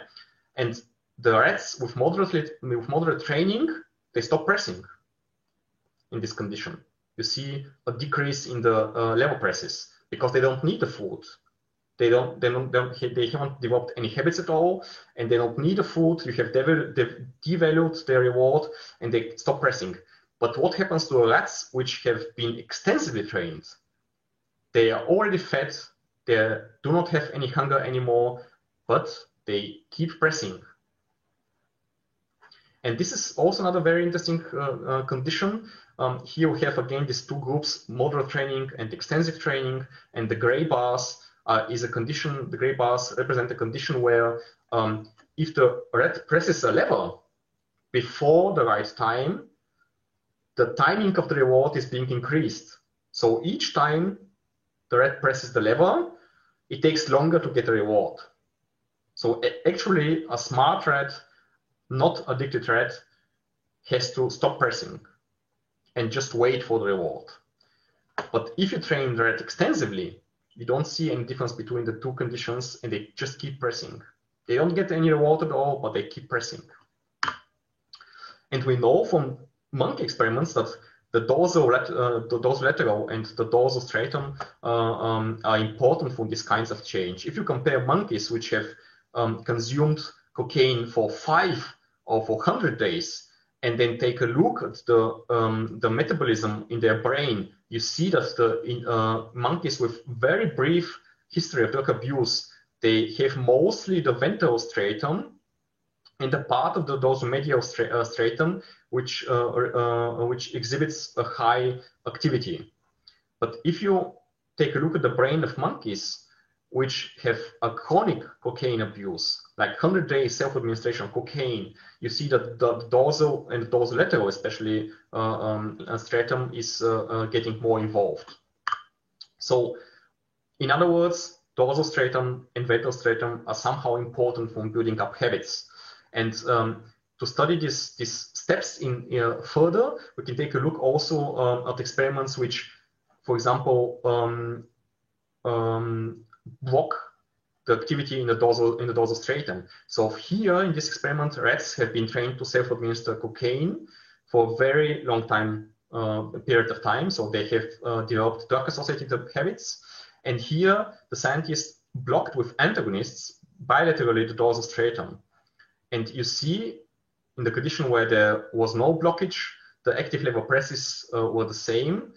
And the rats with moderate training, they stop pressing in this condition. You see a decrease in the lever presses because they don't need the food. They haven't developed any habits at all, and they don't need the food. You have devalued their reward, and they stop pressing. But what happens to rats which have been extensively trained? They are already fed. They do not have any hunger anymore, but they keep pressing. And this is also another very interesting condition. Here we have again these two groups: moderate training and extensive training, and the gray bars is a condition. The gray bars represent a condition where if the rat presses a lever before the right time, the timing of the reward is being increased. So each time the rat presses the lever, it takes longer to get a reward. So actually, a smart rat, not addicted rat, has to stop pressing and just wait for the reward. But if you train the rat extensively, you don't see any difference between the two conditions, and they just keep pressing. They don't get any reward at all, but they keep pressing. And we know from monkey experiments that the dorsolateral and the dorsostratum are important for these kinds of change. If you compare monkeys which have consumed cocaine for 5 or for 100 days, and then take a look at the metabolism in their brain, you see that the monkeys with very brief history of drug abuse, they have mostly the ventral stratum and the part of the dorsomedial stratum which exhibits a high activity. But if you take a look at the brain of monkeys which have a chronic cocaine abuse, like 100 days self-administration of cocaine, you see that the dorsal and dorsolateral, especially stratum, is getting more involved. So, in other words, dorsal stratum and ventral stratum are somehow important for building up habits. And to study these steps in further, we can take a look also at experiments which, for example, block the activity in the dorsal stratum. So here in this experiment, rats have been trained to self-administer cocaine for a very long time, period of time. So they have developed drug-associated habits. And here the scientists blocked with antagonists bilaterally the dorsal stratum. And you see in the condition where there was no blockage, the active lever presses were the same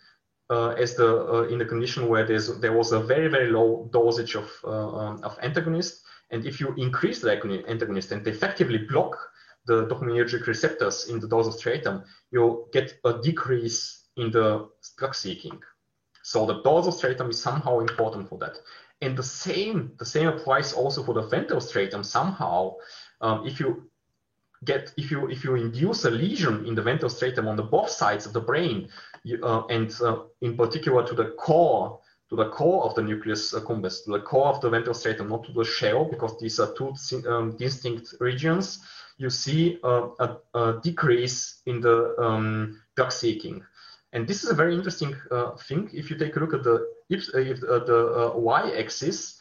as in the condition where there was a very, very low dosage of antagonist. And if you increase the antagonist and effectively block the dopaminergic receptors in the dorsal stratum, you get a decrease in the drug seeking. So the dorsal stratum is somehow important for that. And the same applies also for the ventral stratum somehow. If you induce a lesion in the ventral stratum on the both sides of the brain, in particular to the core of the nucleus accumbens, to the core of the ventral stratum, not to the shell, because these are two distinct regions, you see a decrease in the drug seeking. And this is a very interesting thing. If you take a look at the y-axis,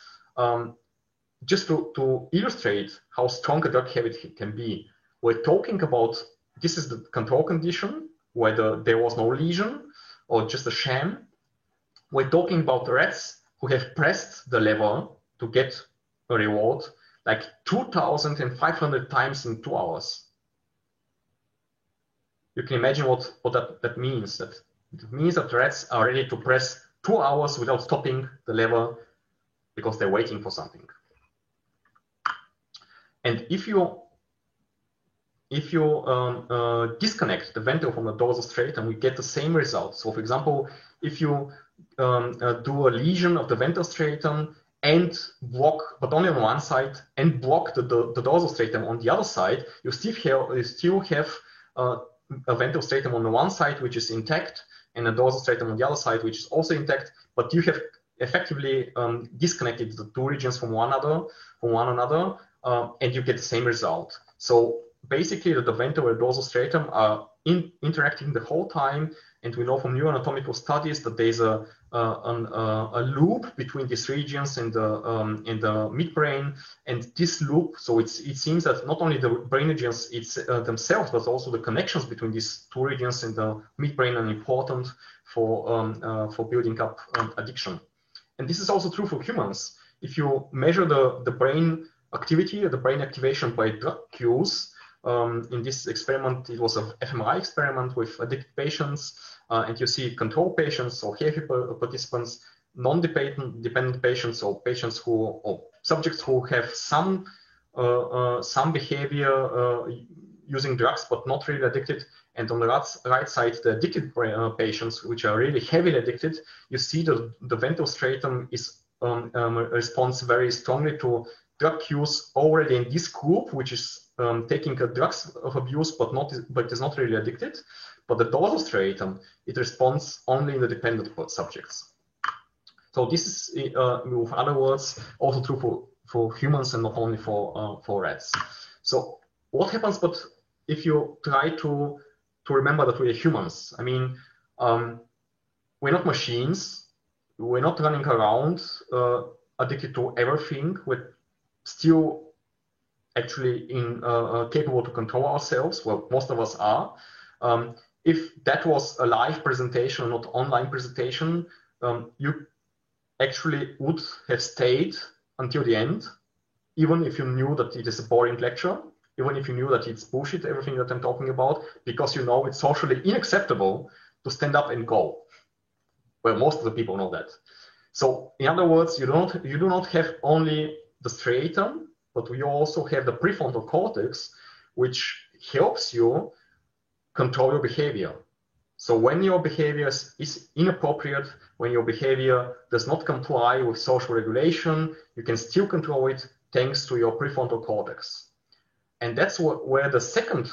just to illustrate how strong a drug habit can be, we're talking about, this is the control condition, whether there was no lesion or just a sham. We're talking about rats who have pressed the lever to get a reward like 2,500 times in 2 hours. You can imagine what that means. It means that rats are ready to press 2 hours without stopping the lever because they're waiting for something. And if you disconnect the ventral from the dorsal stratum, we get the same result. So for example, if you do a lesion of the ventral stratum and block, but only on one side, and block the dorsal stratum on the other side, you still have a ventral stratum on the one side which is intact, and a dorsal stratum on the other side which is also intact, but you have effectively disconnected the two regions from one another, and you get the same result. So basically, the ventral and dorsal stratum are interacting the whole time, and we know from neuroanatomical studies that there's a loop between these regions and the midbrain, and this loop. So it seems that not only the brain regions themselves, but also the connections between these two regions and the midbrain are important for building up addiction. And this is also true for humans. If you measure the brain activity or the brain activation by drug cues, in this experiment, it was an fMRI experiment with addicted patients, and you see control patients or healthy participants, non-dependent patients, or patients or subjects who have some behavior using drugs but not really addicted. And on the right side, the addicted patients, which are really heavily addicted, you see the ventral stratum responds very strongly to drug cues already in this group, which is taking drugs of abuse but is not really addicted. But the dorsal stratum, it responds only in the dependent subjects. So this is, with other words, also true for humans and not only for rats. So what happens, but if you try to remember that we are humans? I mean, we're not machines. We're not running around addicted to everything. We're still actually capable to control ourselves. Well, most of us are. If that was a live presentation, not online presentation, you actually would have stayed until the end, even if you knew that it is a boring lecture, even if you knew that it's bullshit, everything that I'm talking about, because you know it's socially unacceptable to stand up and go. Well, most of the people know that. So in other words, you do not have only the striatum, but we also have the prefrontal cortex, which helps you control your behavior. So when your behavior is inappropriate, when your behavior does not comply with social regulation, you can still control it thanks to your prefrontal cortex. And that's where the second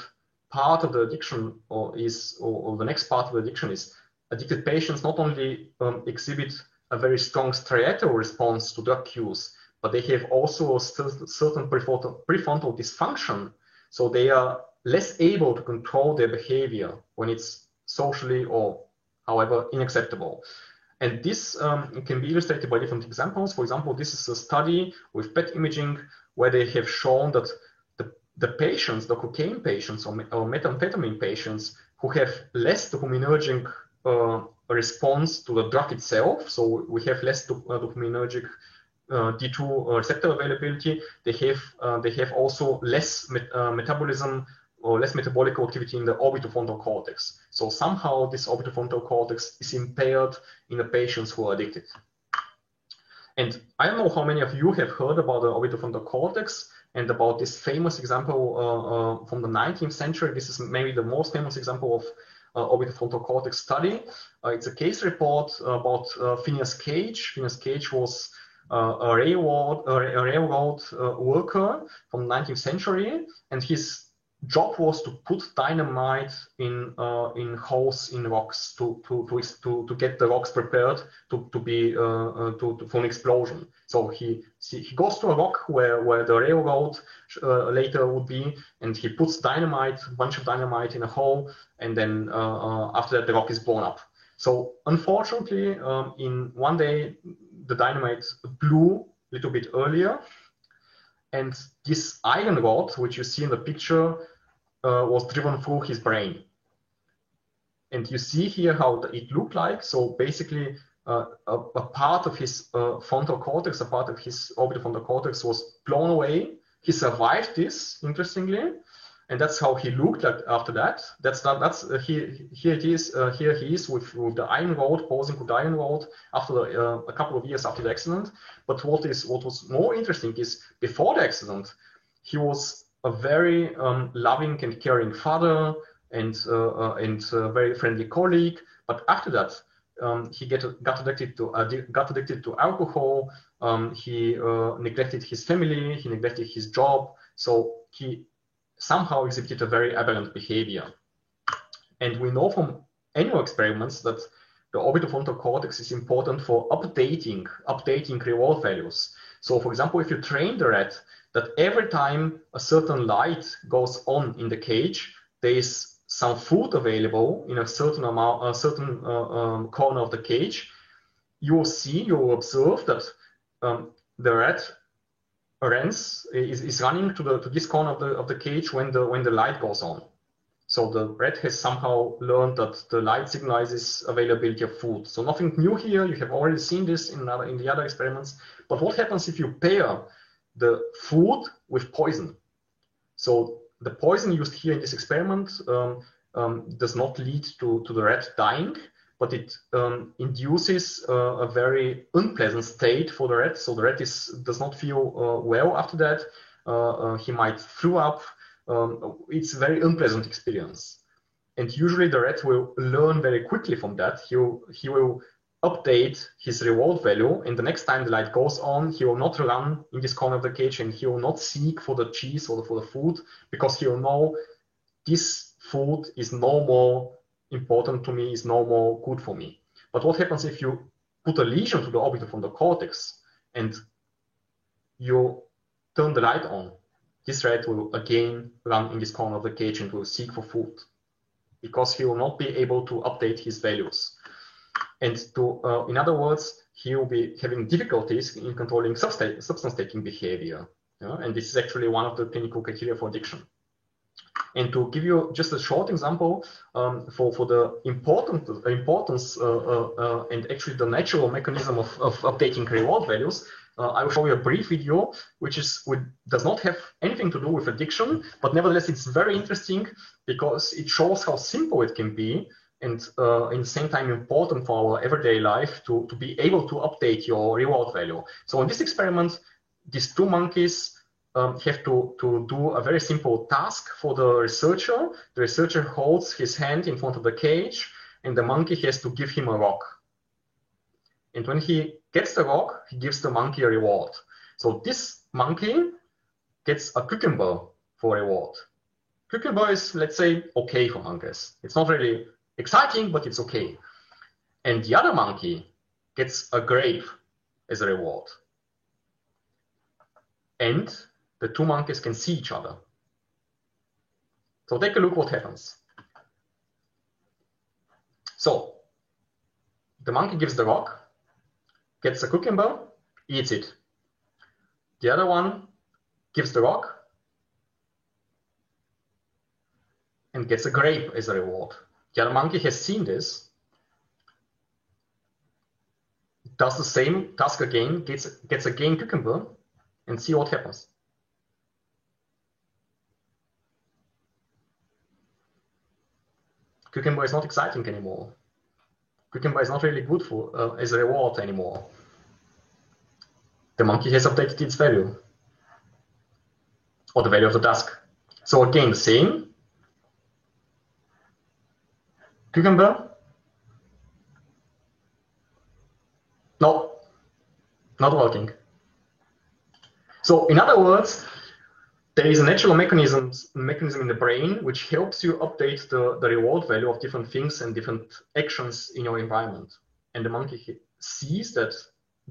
part of the addiction or the next part of the addiction is. Addicted patients not only exhibit a very strong striatal response to drug cues, but they have also a certain prefrontal dysfunction. So they are less able to control their behavior when it's socially or however unacceptable. And this can be illustrated by different examples. For example, this is a study with PET imaging where they have shown that the patients, the cocaine patients or methamphetamine patients who have less dopaminergic response to the drug itself, so we have less dopaminergic D2 receptor availability, they have also less metabolism or less metabolic activity in the orbitofrontal cortex. So somehow this orbitofrontal cortex is impaired in the patients who are addicted. And I don't know how many of you have heard about the orbitofrontal cortex and about this famous example from the 19th century. This is maybe the most famous example of orbitofrontal cortex study. It's a case report about Phineas Cage. Phineas Cage was a railroad worker from the 19th century, and his job was to put dynamite in holes in rocks to get the rocks prepared for an explosion. So he goes to a rock where the railroad later would be, and he puts a bunch of dynamite in a hole, and then after that the rock is blown up. So unfortunately, in one day the dynamite blew a little bit earlier, and this iron rod, which you see in the picture, was driven through his brain. And you see here how it looked like. So basically, a part of his frontal cortex, a part of his orbitofrontal cortex was blown away. He survived this, interestingly, and that's how he looked like after that. Here it is. Here he is with the iron rod, posing with the iron rod after a couple of years after the accident. But what was more interesting is before the accident, he was a very loving and caring father and very friendly colleague. But after that, he got addicted to alcohol. He neglected his family. He neglected his job. So he somehow exhibited a very aberrant behavior. And we know from animal experiments that the orbitofrontal cortex is important for updating reward values. So for example, if you train the rat that every time a certain light goes on in the cage, there is some food available in a certain corner of the cage, you will observe that the rat is running to this corner of the cage when the light goes on. So the rat has somehow learned that the light signalizes availability of food. So nothing new here. You have already seen this in the other experiments. But what happens if you pair the food with poison? So the poison used here in this experiment does not lead to the rat dying, but it induces a very unpleasant state for the rat. So the rat does not feel well after that. He might throw up. It's a very unpleasant experience. And usually the rat will learn very quickly from that. He will update his reward value, and the next time the light goes on, he will not run in this corner of the cage, and he will not seek for the cheese or for the food, because he will know this food is no more important to me, is no more good for me. But what happens if you put a lesion to the orbitofrontal cortex and you turn the light on? This rat will again run in this corner of the cage and will seek for food, because he will not be able to update his values. And in other words, he will be having difficulties in controlling substance taking behavior. And this is actually one of the clinical criteria for addiction. And to give you just a short example for the importance and actually the natural mechanism of updating reward values, I will show you a brief video which does not have anything to do with addiction, but nevertheless it's very interesting because it shows how simple it can be, and in the same time important for our everyday life to be able to update your reward value. So in this experiment, these two monkeys have to do a very simple task for the researcher. The researcher holds his hand in front of the cage, and the monkey has to give him a rock. And when he gets the rock, he gives the monkey a reward. So this monkey gets a cucumber for a reward. Cucumber is, let's say, okay for monkeys. It's not really exciting, but it's okay. And the other monkey gets a grape as a reward. And the two monkeys can see each other. So take a look what happens. So the monkey gives the rock, gets a cucumber, eats it. The other one gives the rock and gets a grape as a reward. The other monkey has seen this, does the same task again, gets again cucumber, and see what happens. Cucumber is not exciting anymore. Cucumber is not really good for as a reward anymore. The monkey has updated its value, or the value of the task. So again, same. Cucumber. No, not working. So in other words, there is a natural mechanism in the brain which helps you update the reward value of different things and different actions in your environment. And the monkey sees that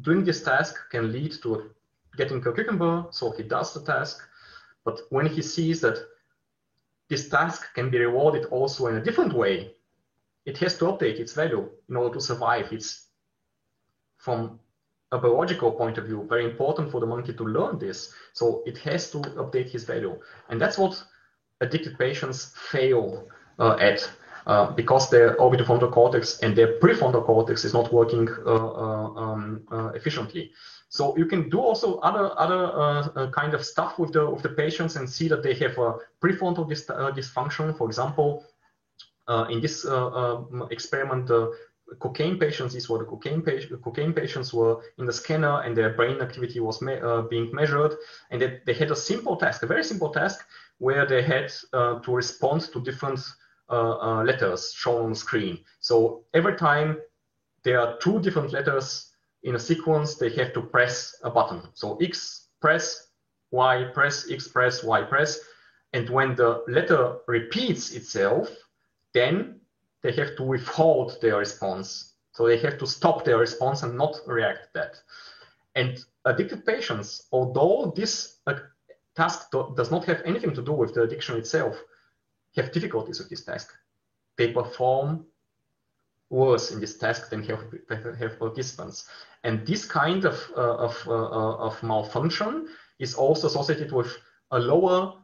doing this task can lead to getting a cucumber, so he does the task. But when he sees that this task can be rewarded also in a different way, it has to update its value in order to survive. It's, from a biological point of view, very important for the monkey to learn this. So it has to update his value. And that's what addicted patients fail at because their orbitofrontal cortex and their prefrontal cortex is not working efficiently. So you can do also other kind of stuff with the patients and see that they have a prefrontal dysfunction. For example, in this experiment, cocaine patients, these were the cocaine patients were in the scanner and their brain activity was being measured, and they had a simple task, a very simple task, where they had to respond to different letters shown on the screen. So every time there are two different letters in a sequence, they have to press a button. So X press, Y press, X press, Y press, and when the letter repeats itself, then they have to withhold their response. So they have to stop their response and not react to that. And addicted patients, although this task does not have anything to do with the addiction itself, have difficulties with this task. They perform worse in this task than have participants. And this kind of malfunction is also associated with a lower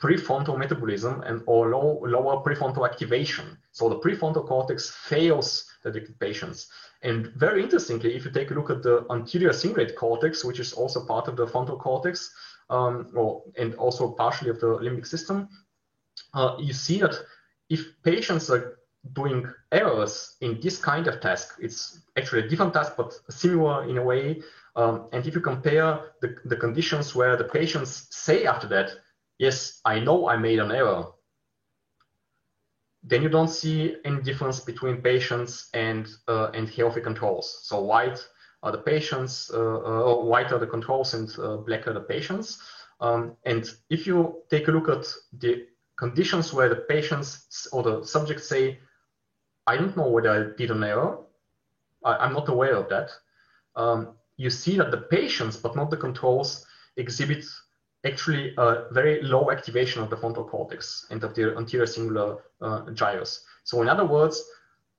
prefrontal metabolism and or lower prefrontal activation. So the prefrontal cortex fails the addicted patients. And very interestingly, if you take a look at the anterior cingulate cortex, which is also part of the frontal cortex, and also partially of the limbic system, you see that if patients are doing errors in this kind of task, it's actually a different task, but similar in a way. And if you compare the conditions where the patients say after that, yes, I know I made an error, then you don't see any difference between patients and healthy controls. So white are the patients, white are the controls, and black are the patients. And if you take a look at the conditions where the patients or the subjects say, I don't know whether I did an error, I'm not aware of that, you see that the patients, but not the controls, exhibit actually a very low activation of the frontal cortex and of the anterior cingular gyrus. So in other words,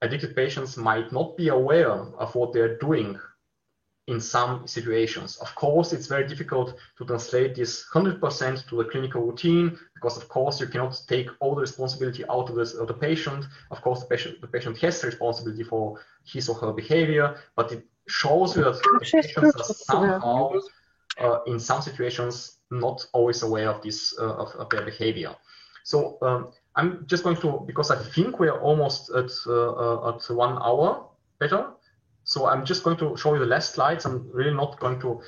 addicted patients might not be aware of what they're doing in some situations. Of course, it's very difficult to translate this 100% to the clinical routine, because of course you cannot take all the responsibility out of the patient. Of course, the patient has responsibility for his or her behavior, but it shows you that patients are somehow, in some situations, not always aware of this of their behavior. So I'm just going to, because I think we're almost at 1 hour, Peter. So I'm just going to show you the last slides. I'm really not going to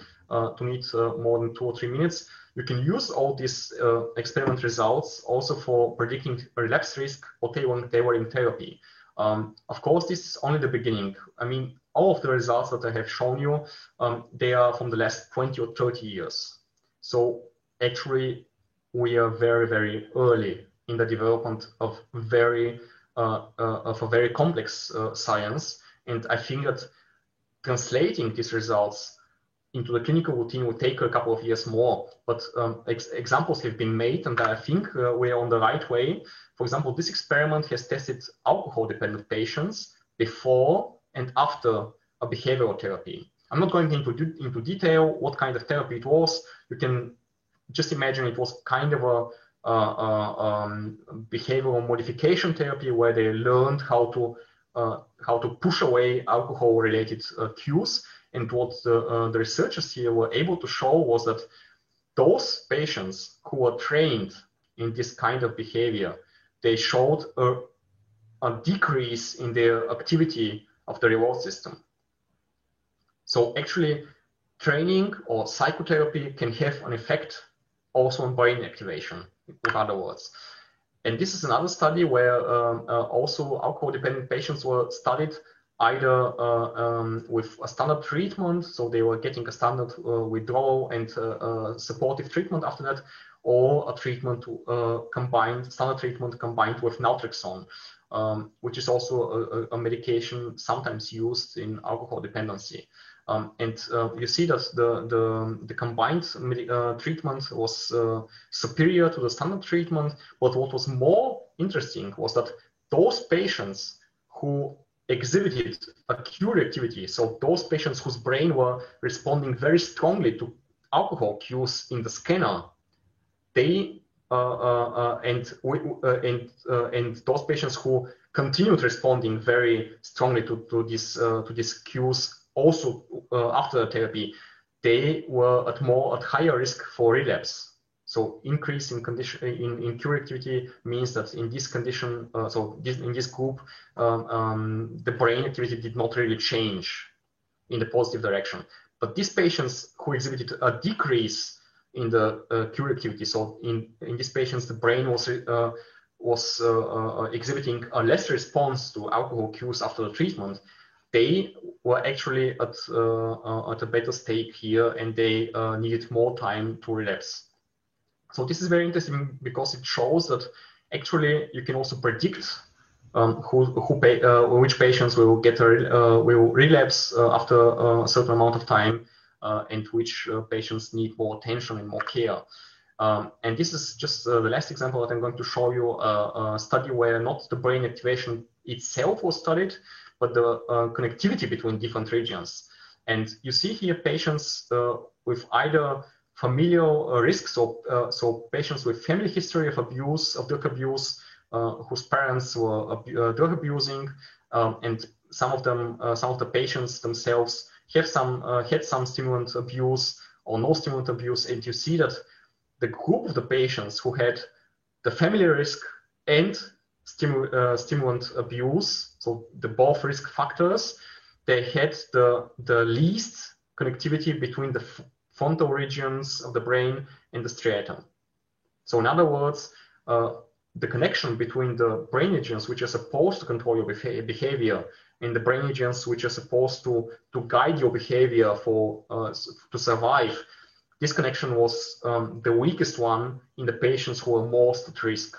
need more than 2 or 3 minutes. You can use all these experiment results also for predicting relapse risk or tailoring therapy. Of course, this is only the beginning. I mean, all of the results that I have shown you, they are from the last 20 or 30 years. So actually, we are very, very early in the development of a very complex science. And I think that translating these results into the clinical routine will take a couple of years more. But examples have been made, and I think we're on the right way. For example, this experiment has tested alcohol-dependent patients before and after a behavioral therapy. I'm not going into detail what kind of therapy it was. You can just imagine it was kind of a behavioral modification therapy where they learned how to push away alcohol-related cues. And what the researchers here were able to show was that those patients who were trained in this kind of behavior, they showed a decrease in their activity of the reward system. So actually, training or psychotherapy can have an effect also on brain activation, in other words. And this is another study where also alcohol-dependent patients were studied either with a standard treatment, so they were getting a standard withdrawal and supportive treatment after that, or a treatment standard treatment combined with naltrexone, which is also a medication sometimes used in alcohol dependency. And you see that the combined treatment was superior to the standard treatment. But what was more interesting was that those patients who exhibited a cue reactivity, so those patients whose brain were responding very strongly to alcohol cues in the scanner, they and those patients who continued responding very strongly to these cues also after the therapy, they were at higher risk for relapse. So increase in cue activity means that in this condition, in this group, the brain activity did not really change in the positive direction. But these patients who exhibited a decrease in the cue activity, so in these patients, the brain was exhibiting a less response to alcohol cues after the treatment. They were actually at a better state here, and they needed more time to relapse. So this is very interesting because it shows that actually you can also predict which patients will relapse after a certain amount of time, and which patients need more attention and more care. And this is just the last example that I'm going to show you, a study where not the brain activation itself was studied, but the connectivity between different regions. And you see here patients with either familial risks, so patients with family history of drug abuse, whose parents were drug abusing, and some of the patients themselves had some stimulant abuse or no stimulant abuse. And you see that the group of the patients who had the family risk and stimulant abuse, so the both risk factors, they had the least connectivity between the frontal regions of the brain and the striatum. So in other words, the connection between the brain regions which are supposed to control your behavior and the brain regions which are supposed to guide your behavior to survive, this connection was the weakest one in the patients who were most at risk.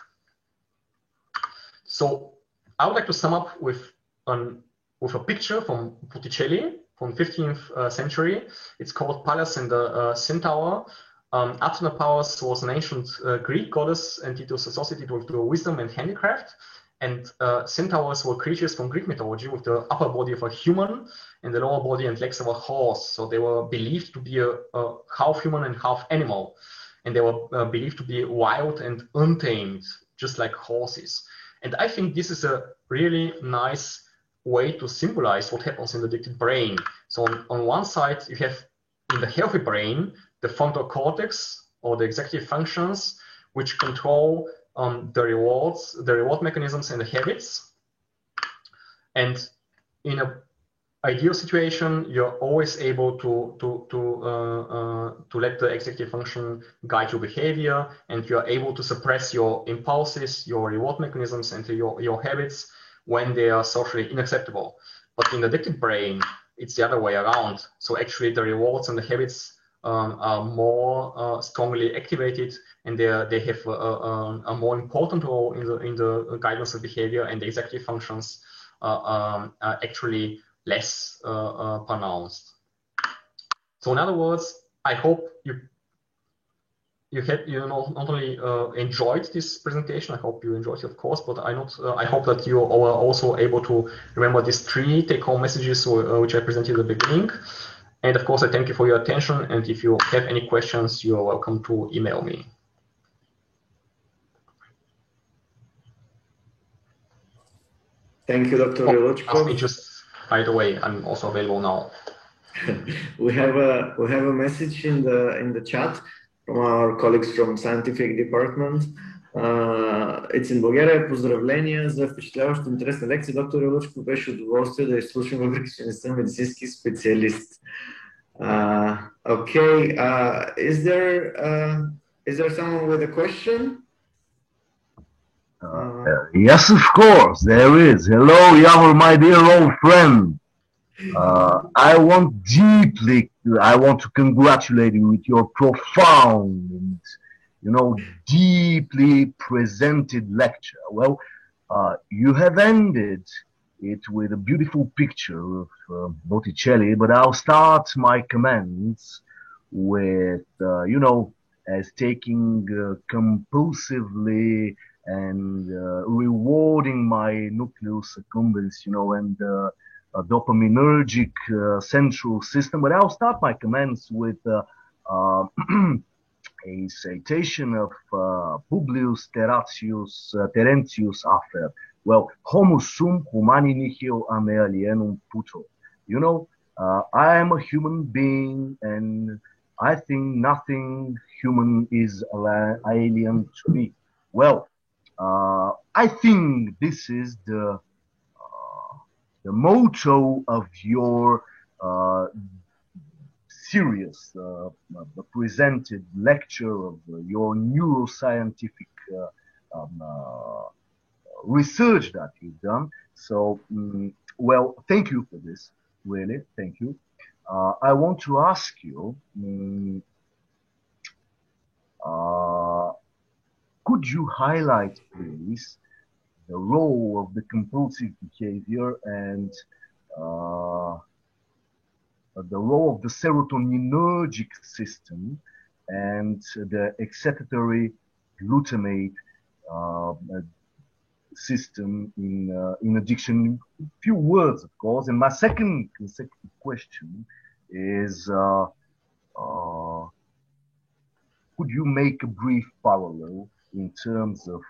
So I would like to sum up with a picture from Botticelli from 15th century. It's called Pallas and the Centaur. Athena Pallas was an ancient Greek goddess, and it was associated with the wisdom and handicraft. And centaurs were creatures from Greek mythology with the upper body of a human and the lower body and legs of a horse. So they were believed to be a half human and half animal. And they were believed to be wild and untamed, just like horses. And I think this is a really nice way to symbolize what happens in the addicted brain. So on one side, you have in the healthy brain, the frontal cortex or the executive functions, which control the reward mechanisms and the habits. And in an ideal situation, you're always able to let the executive function guide your behavior, and you're able to suppress your impulses, your reward mechanisms, and your habits when they are socially unacceptable. But in the addicted brain, it's the other way around. So actually the rewards and the habits are more strongly activated, and they have a more important role in the guidance of behavior, and the executive functions are actually less pronounced. So in other words, I hope you not only enjoyed this presentation. I hope you enjoyed it, of course, but I hope that you are also able to remember these 3 take-home messages which I presented at the beginning. And of course, I thank you for your attention. And if you have any questions, you are welcome to email me. Thank you, Dr. Rylochkov. Just by the way, I'm also available now. we have a message in the chat from our colleagues from scientific department. It's in Bulgaria. Поздравления за впечатляваща интересна лекция. Доктор Рилучков, беше удоволствие да изслушам, въпреки че не съм медицински специалист. Okay, is there someone with a question? Yes, of course, there is. Hello, Yavor, my dear old friend. I want to congratulate you with your profound and, deeply presented lecture. Well, you have ended it with a beautiful picture of Botticelli, but I'll start my comments with, as taking compulsively and rewarding my nucleus accumbens, and dopaminergic central system. But I'll start my comments with a citation of Publius Terentius Afer. Well, homo sum humani nihil ame alienum puto. I am a human being, and I think nothing human is alien to me. Well, I think this is the motto of your serious presented lecture of your neuroscientific research that you've done. So, well, thank you for this, really, thank you. I want to ask you, could you highlight, please, the role of the compulsive behavior and the role of the serotoninergic system and the excitatory glutamate system in addiction? A few words, of course. And my second consecutive question is, could you make a brief parallel in terms of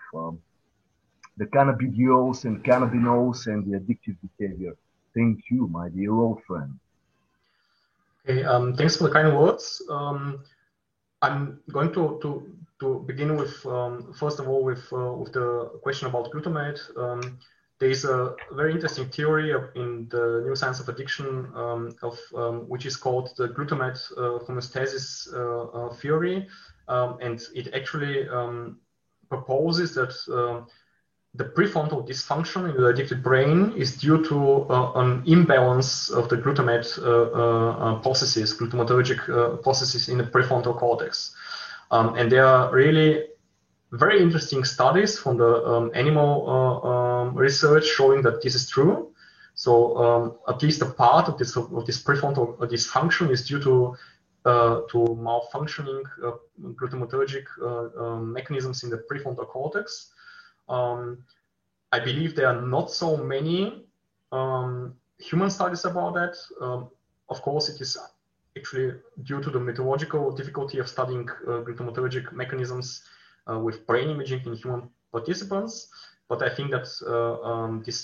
the cannabidiol and cannabinols and the addictive behavior? Thank you, my dear old friend. Okay, thanks for the kind words. I'm going to begin with, first of all, with the question about glutamate. There is a very interesting theory in the neuroscience of addiction which is called the glutamate homeostasis theory. And it actually proposes that the prefrontal dysfunction in the addicted brain is due to an imbalance of the glutamate processes, glutamatergic processes in the prefrontal cortex. And there are really very interesting studies from the animal research showing that this is true. So at least a part of this prefrontal dysfunction is due to malfunctioning glutamatergic mechanisms in the prefrontal cortex. I believe there are not so many human studies about that. Of course, it is actually due to the methodological difficulty of studying glutamatergic mechanisms with brain imaging in human participants. But I think that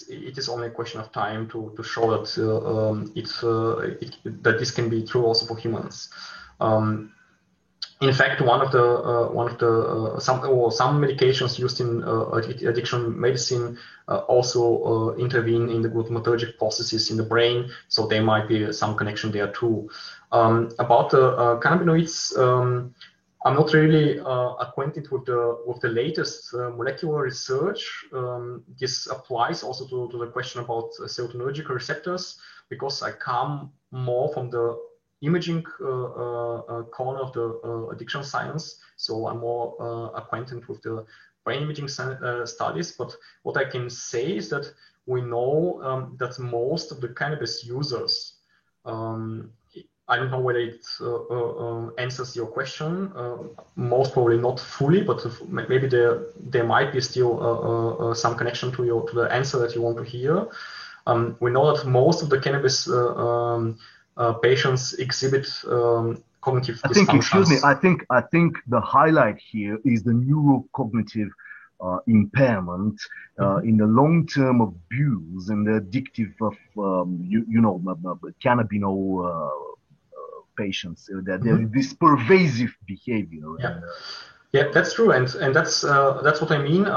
it is only a question of time to show that that this can be true also for humans. In fact, some medications used in addiction medicine also intervene in the glutamatergic processes in the brain, so there might be some connection there too. About the cannabinoids, I'm not really acquainted with the latest molecular research. This applies also to the question about serotonergic receptors, because I come more from the imaging corner of the addiction science, so I'm more acquainted with the brain imaging studies. But what I can say is that we know that most of the cannabis users, I don't know whether it answers your question. Most probably not fully, but maybe there might be still some connection to the answer that you want to hear. We know that most of the cannabis patients exhibit cognitive dysfunctions. I think the highlight here is the neurocognitive impairment in the long-term abuse and the addictive of cannabinol patients. That this pervasive behavior. Yeah, that's true, and that's what I mean.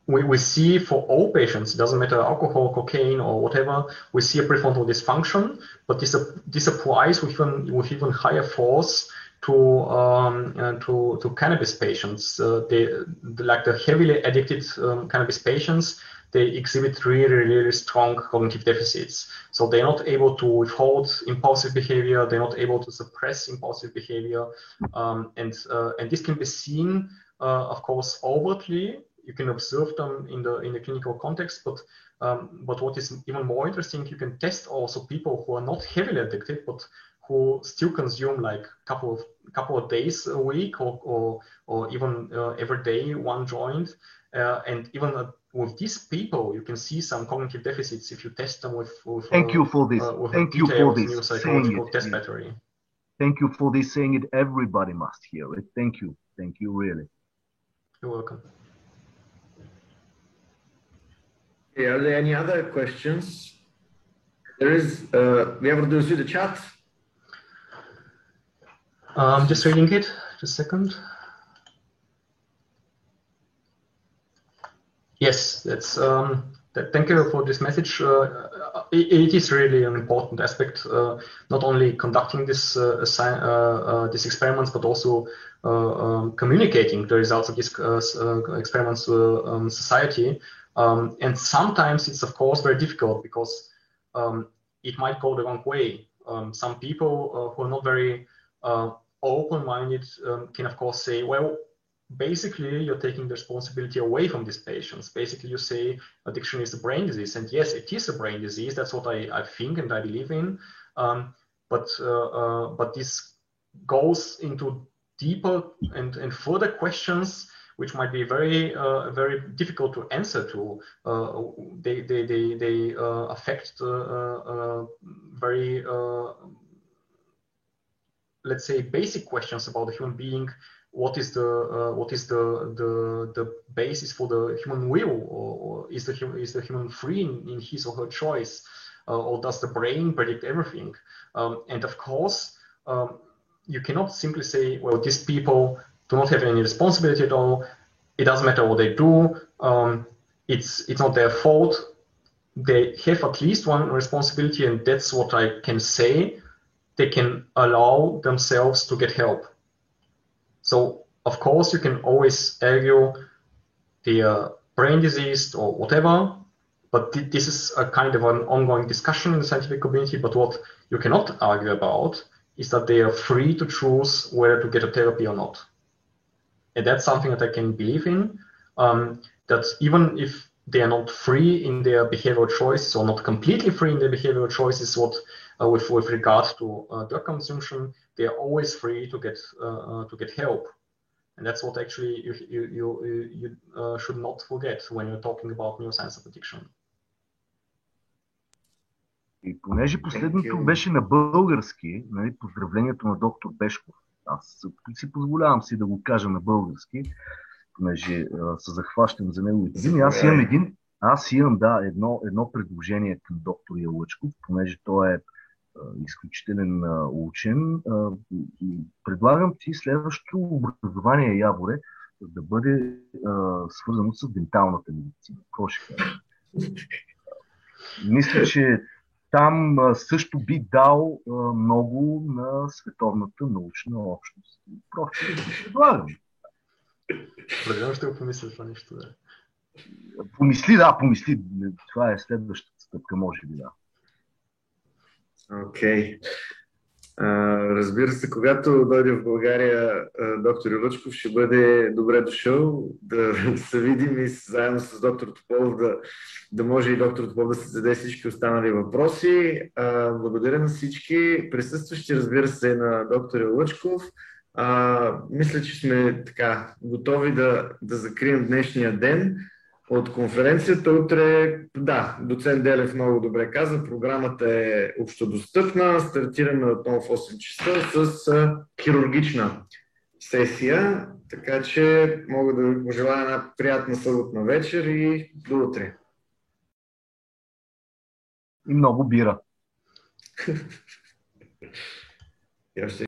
We see for all patients, it doesn't matter alcohol, cocaine, or whatever, we see a prefrontal dysfunction, but this applies with even higher force to cannabis patients. Like the heavily addicted cannabis patients, they exhibit really strong cognitive deficits. So they're not able to withhold impulsive behavior. They're not able to suppress impulsive behavior, and this can be seen, of course, overtly. You can observe them in the clinical context, but what is even more interesting, you can test also people who are not heavily addicted, but who still consume like couple of days a week, or even every day one joint, and even with these people, you can see some cognitive deficits if you test them with Thank you for this. Thank you for this. Neuropsychological test battery. Thank you for this. Saying it, everybody must hear it. Thank you, really. You're welcome. Okay, are there any other questions? There is. We have to do the chat. Just reading it. Just a second. Yes, that's. Thank you for this message. It is really an important aspect, not only conducting these experiments, but also communicating the results of these experiments to society. And sometimes it's, of course, very difficult because it might go the wrong way. Some people who are not very open-minded can, of course, say, well, basically, you're taking the responsibility away from these patients. Basically, you say addiction is a brain disease. And yes, it is a brain disease. That's what I think and I believe in. But this goes into deeper and further questions, which might be very difficult to answer to. They affect very, let's say, basic questions about the human being. What is the basis for the human will, or is the human free in his or her choice, or does the brain predict everything? And of course, you cannot simply say, well, these people do not have any responsibility at all. It doesn't matter what they do. It's not their fault. They have at least one responsibility, and that's what I can say. They can allow themselves to get help. So, of course, you can always argue they are brain diseased or whatever, but this is a kind of an ongoing discussion in the scientific community. But what you cannot argue about is that they are free to choose whether to get a therapy or not. And that's something that I can believe in, that even if they are not free in their behavioral choices, or not completely free in their behavioral choices, with regard to drug consumption, they are always free to get help, and that's what actually you should not forget when you're talking about neuroscience of addiction. И понеже последното беше на български, нали, поздравлението на доктор Бешков, аз си позволявам да го кажа на български, понеже се захващам за неговите думи. Аз имам едно предложение към доктор Ялъчков, понеже той е изключителен учен. Предлагам ти следващото образование, Яворе, да бъде свързано с денталната медицина. Какво ще кажа? Мисля, че там също би дал много на световната научна общност. Просто предлагам. Предлагам, ще го помисля това нещо, да. Помисли. Това е следващата стъпка, може би, да. Okay. Разбира се, когато дойде в България доктор Лъчков, ще бъде добре дошъл да се видим и заедно с доктор Тополов да може и доктор Тополов да се зададе всички останали въпроси. Благодаря на всички присъстващи, разбира се, на доктор Лъчков. Мисля, че сме така готови да закрием днешния ден от конференцията. Утре, да, доцент Делев много добре каза, програмата е общодостъпна, стартираме отново в 8 часа с хирургична сесия, така че мога да ви пожелая една приятна съботна вечер и до утре. И много бира. Я ще